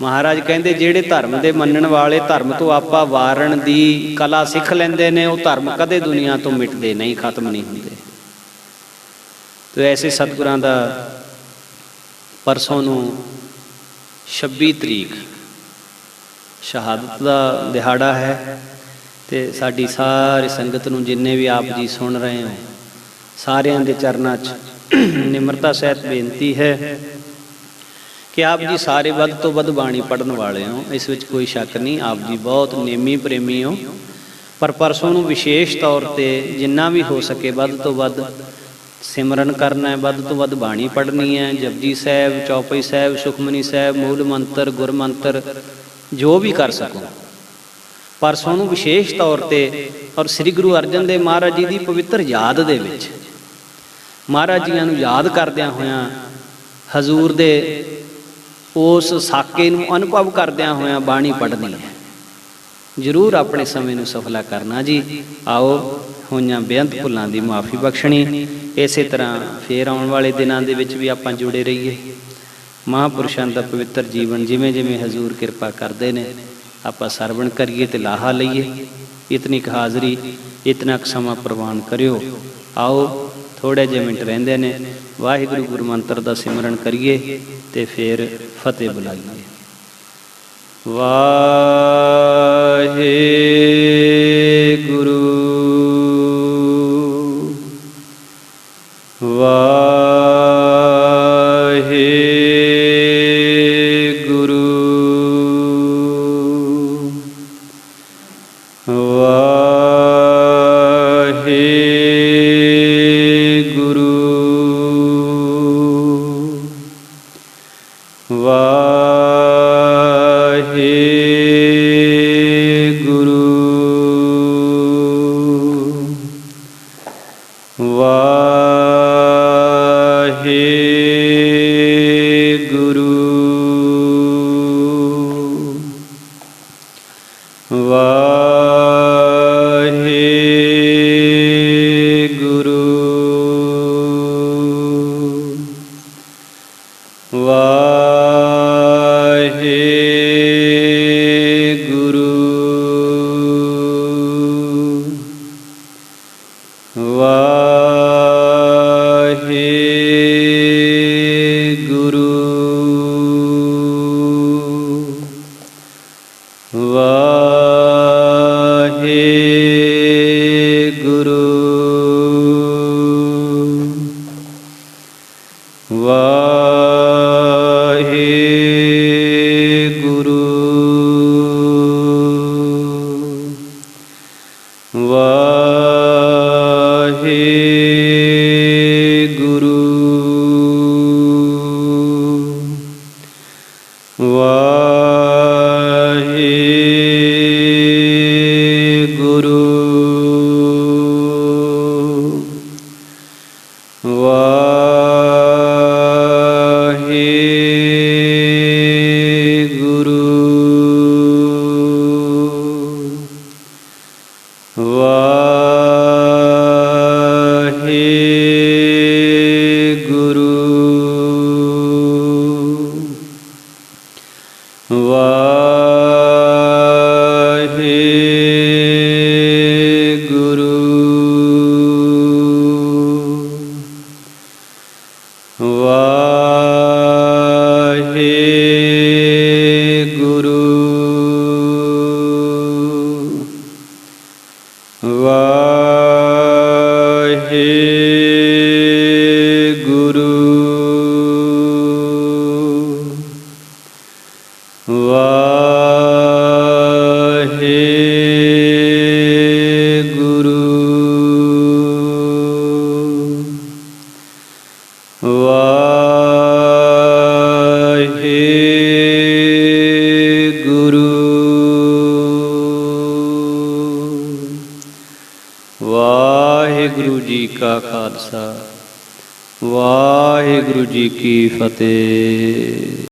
ਮਹਾਰਾਜ ਕਹਿੰਦੇ ਜਿਹੜੇ ਧਰਮ ਦੇ ਮੰਨਣ ਵਾਲੇ ਧਰਮ ਤੋਂ ਆਪਾ ਵਾਰਨ ਦੀ ਕਲਾ ਸਿੱਖ ਲੈਂਦੇ ਨੇ, ਉਹ ਧਰਮ ਕਦੇ ਦੁਨੀਆ ਤੋਂ ਮਿਟਦੇ ਨਹੀਂ, ਖਤਮ ਨਹੀਂ ਹੁੰਦੇ। ਤੇ ਐਸੇ ਸਤਿਗੁਰਾਂ ਦਾ ਪਰਸੋਂ ਨੂੰ 26 ਤਰੀਕ ਸ਼ਹਾਦਤ ਦਾ ਦਿਹਾੜਾ ਹੈ। ਤੇ ਸਾਡੀ ਸਾਰੀ ਸੰਗਤ ਨੂੰ, ਜਿੰਨੇ ਵੀ ਆਪ ਜੀ ਸੁਣ ਰਹੇ ਹੋ, ਸਾਰਿਆਂ ਦੇ ਚਰਨਾਂ 'ਚ ਨਿਮਰਤਾ ਸਹਿਤ ਬੇਨਤੀ ਹੈ ਕਿ ਆਪ ਜੀ ਸਾਰੇ ਵੱਧ ਤੋਂ ਵੱਧ ਬਾਣੀ ਪੜ੍ਹਨ ਵਾਲੇ ਹੋ, ਇਸ ਵਿੱਚ ਕੋਈ ਸ਼ੱਕ ਨਹੀਂ। ਆਪ ਜੀ ਬਹੁਤ ਨੇਮੀ ਪ੍ਰੇਮੀ ਹੋ, ਪਰ ਪਰਸੋਂ ਨੂੰ ਵਿਸ਼ੇਸ਼ ਤੌਰ ਤੇ ਜਿੰਨਾ ਵੀ ਹੋ ਸਕੇ ਵੱਧ ਤੋਂ ਵੱਧ ਸਿਮਰਨ ਕਰਨਾ ਹੈ, ਵੱਧ ਤੋਂ ਵੱਧ ਬਾਣੀ ਪੜ੍ਹਨੀ ਹੈ, ਜਪਜੀ ਸਾਹਿਬ, ਚੌਪਈ ਸਾਹਿਬ, ਸੁਖਮਨੀ ਸਾਹਿਬ, ਮੂਲ ਮੰਤਰ, ਗੁਰ ਮੰਤਰ, ਜੋ ਵੀ ਕਰ ਸਕੋ। ਪਰਸੋਂ ਨੂੰ ਵਿਸ਼ੇਸ਼ ਤੌਰ ਤੇ ਔਰ ਸ੍ਰੀ ਗੁਰੂ ਅਰਜਨ ਦੇਵ ਮਹਾਰਾਜ ਜੀ ਦੀ ਪਵਿੱਤਰ ਯਾਦ ਦੇ ਵਿੱਚ ਮਹਾਰਾਜ ਜੀਆਂ ਨੂੰ ਯਾਦ ਕਰਦਿਆਂ ਹੋਇਆਂ, ਹਜ਼ੂਰ ਦੇ ਉਸ ਸਾਕੇ ਨੂੰ ਅਨੁਭਵ ਕਰਦਿਆਂ ਹੋਇਆਂ ਬਾਣੀ ਪੜ੍ਹਨੀ ਹੈ। ਜ਼ਰੂਰ ਆਪਣੇ ਸਮੇਂ ਨੂੰ ਸਫਲਾ ਕਰਨਾ ਜੀ। ਆਓ ਹੋਈਆਂ ਬੇਅੰਤ ਭੁੱਲਾਂ ਦੀ ਮੁਆਫੀ ਬਖਸ਼ਣੀ। ਇਸੇ ਤਰ੍ਹਾਂ ਫੇਰ ਆਉਣ ਵਾਲੇ ਦਿਨਾਂ ਦੇ ਵਿੱਚ ਵੀ ਆਪਾਂ ਜੁੜੇ ਰਹੀਏ। ਮਹਾਂਪੁਰਸ਼ਾਂ ਦਾ ਪਵਿੱਤਰ ਜੀਵਨ ਜਿਵੇਂ ਜਿਵੇਂ ਹਜ਼ੂਰ ਕਿਰਪਾ ਕਰਦੇ ਨੇ ਆਪਾਂ ਸਰਵਣ ਕਰੀਏ ਤੇ ਲਾਹਾ ਲਈਏ। ਇਤਨੀ ਕੁ ਹਾਜ਼ਰੀ, ਇਤਨਾ ਕੁ ਸਮਾਂ ਪ੍ਰਵਾਨ ਕਰਿਓ। ਆਓ ਥੋੜ੍ਹੇ ਜਿਹੇ ਮਿੰਟ ਰਹਿੰਦੇ ਨੇ, ਵਾਹਿਗੁਰੂ ਗੁਰੂ ਮੰਤਰ ਦਾ ਸਿਮਰਨ ਕਰੀਏ ਤੇ ਫਿਰ ਫਤਿਹ ਬੁਲਾਈਏ। ਵਾਹਿਗੁਰੂ ਵਾਹਿਗੁਰੂ ਵਾਹਿਗੁਰੂ ਵਾਹਿਗੁਰੂ ਜੀ ਕਾ ਖਾਲਸਾ, ਵਾਹਿਗੁਰੂ ਜੀ ਕੀ ਫਤਿਹ।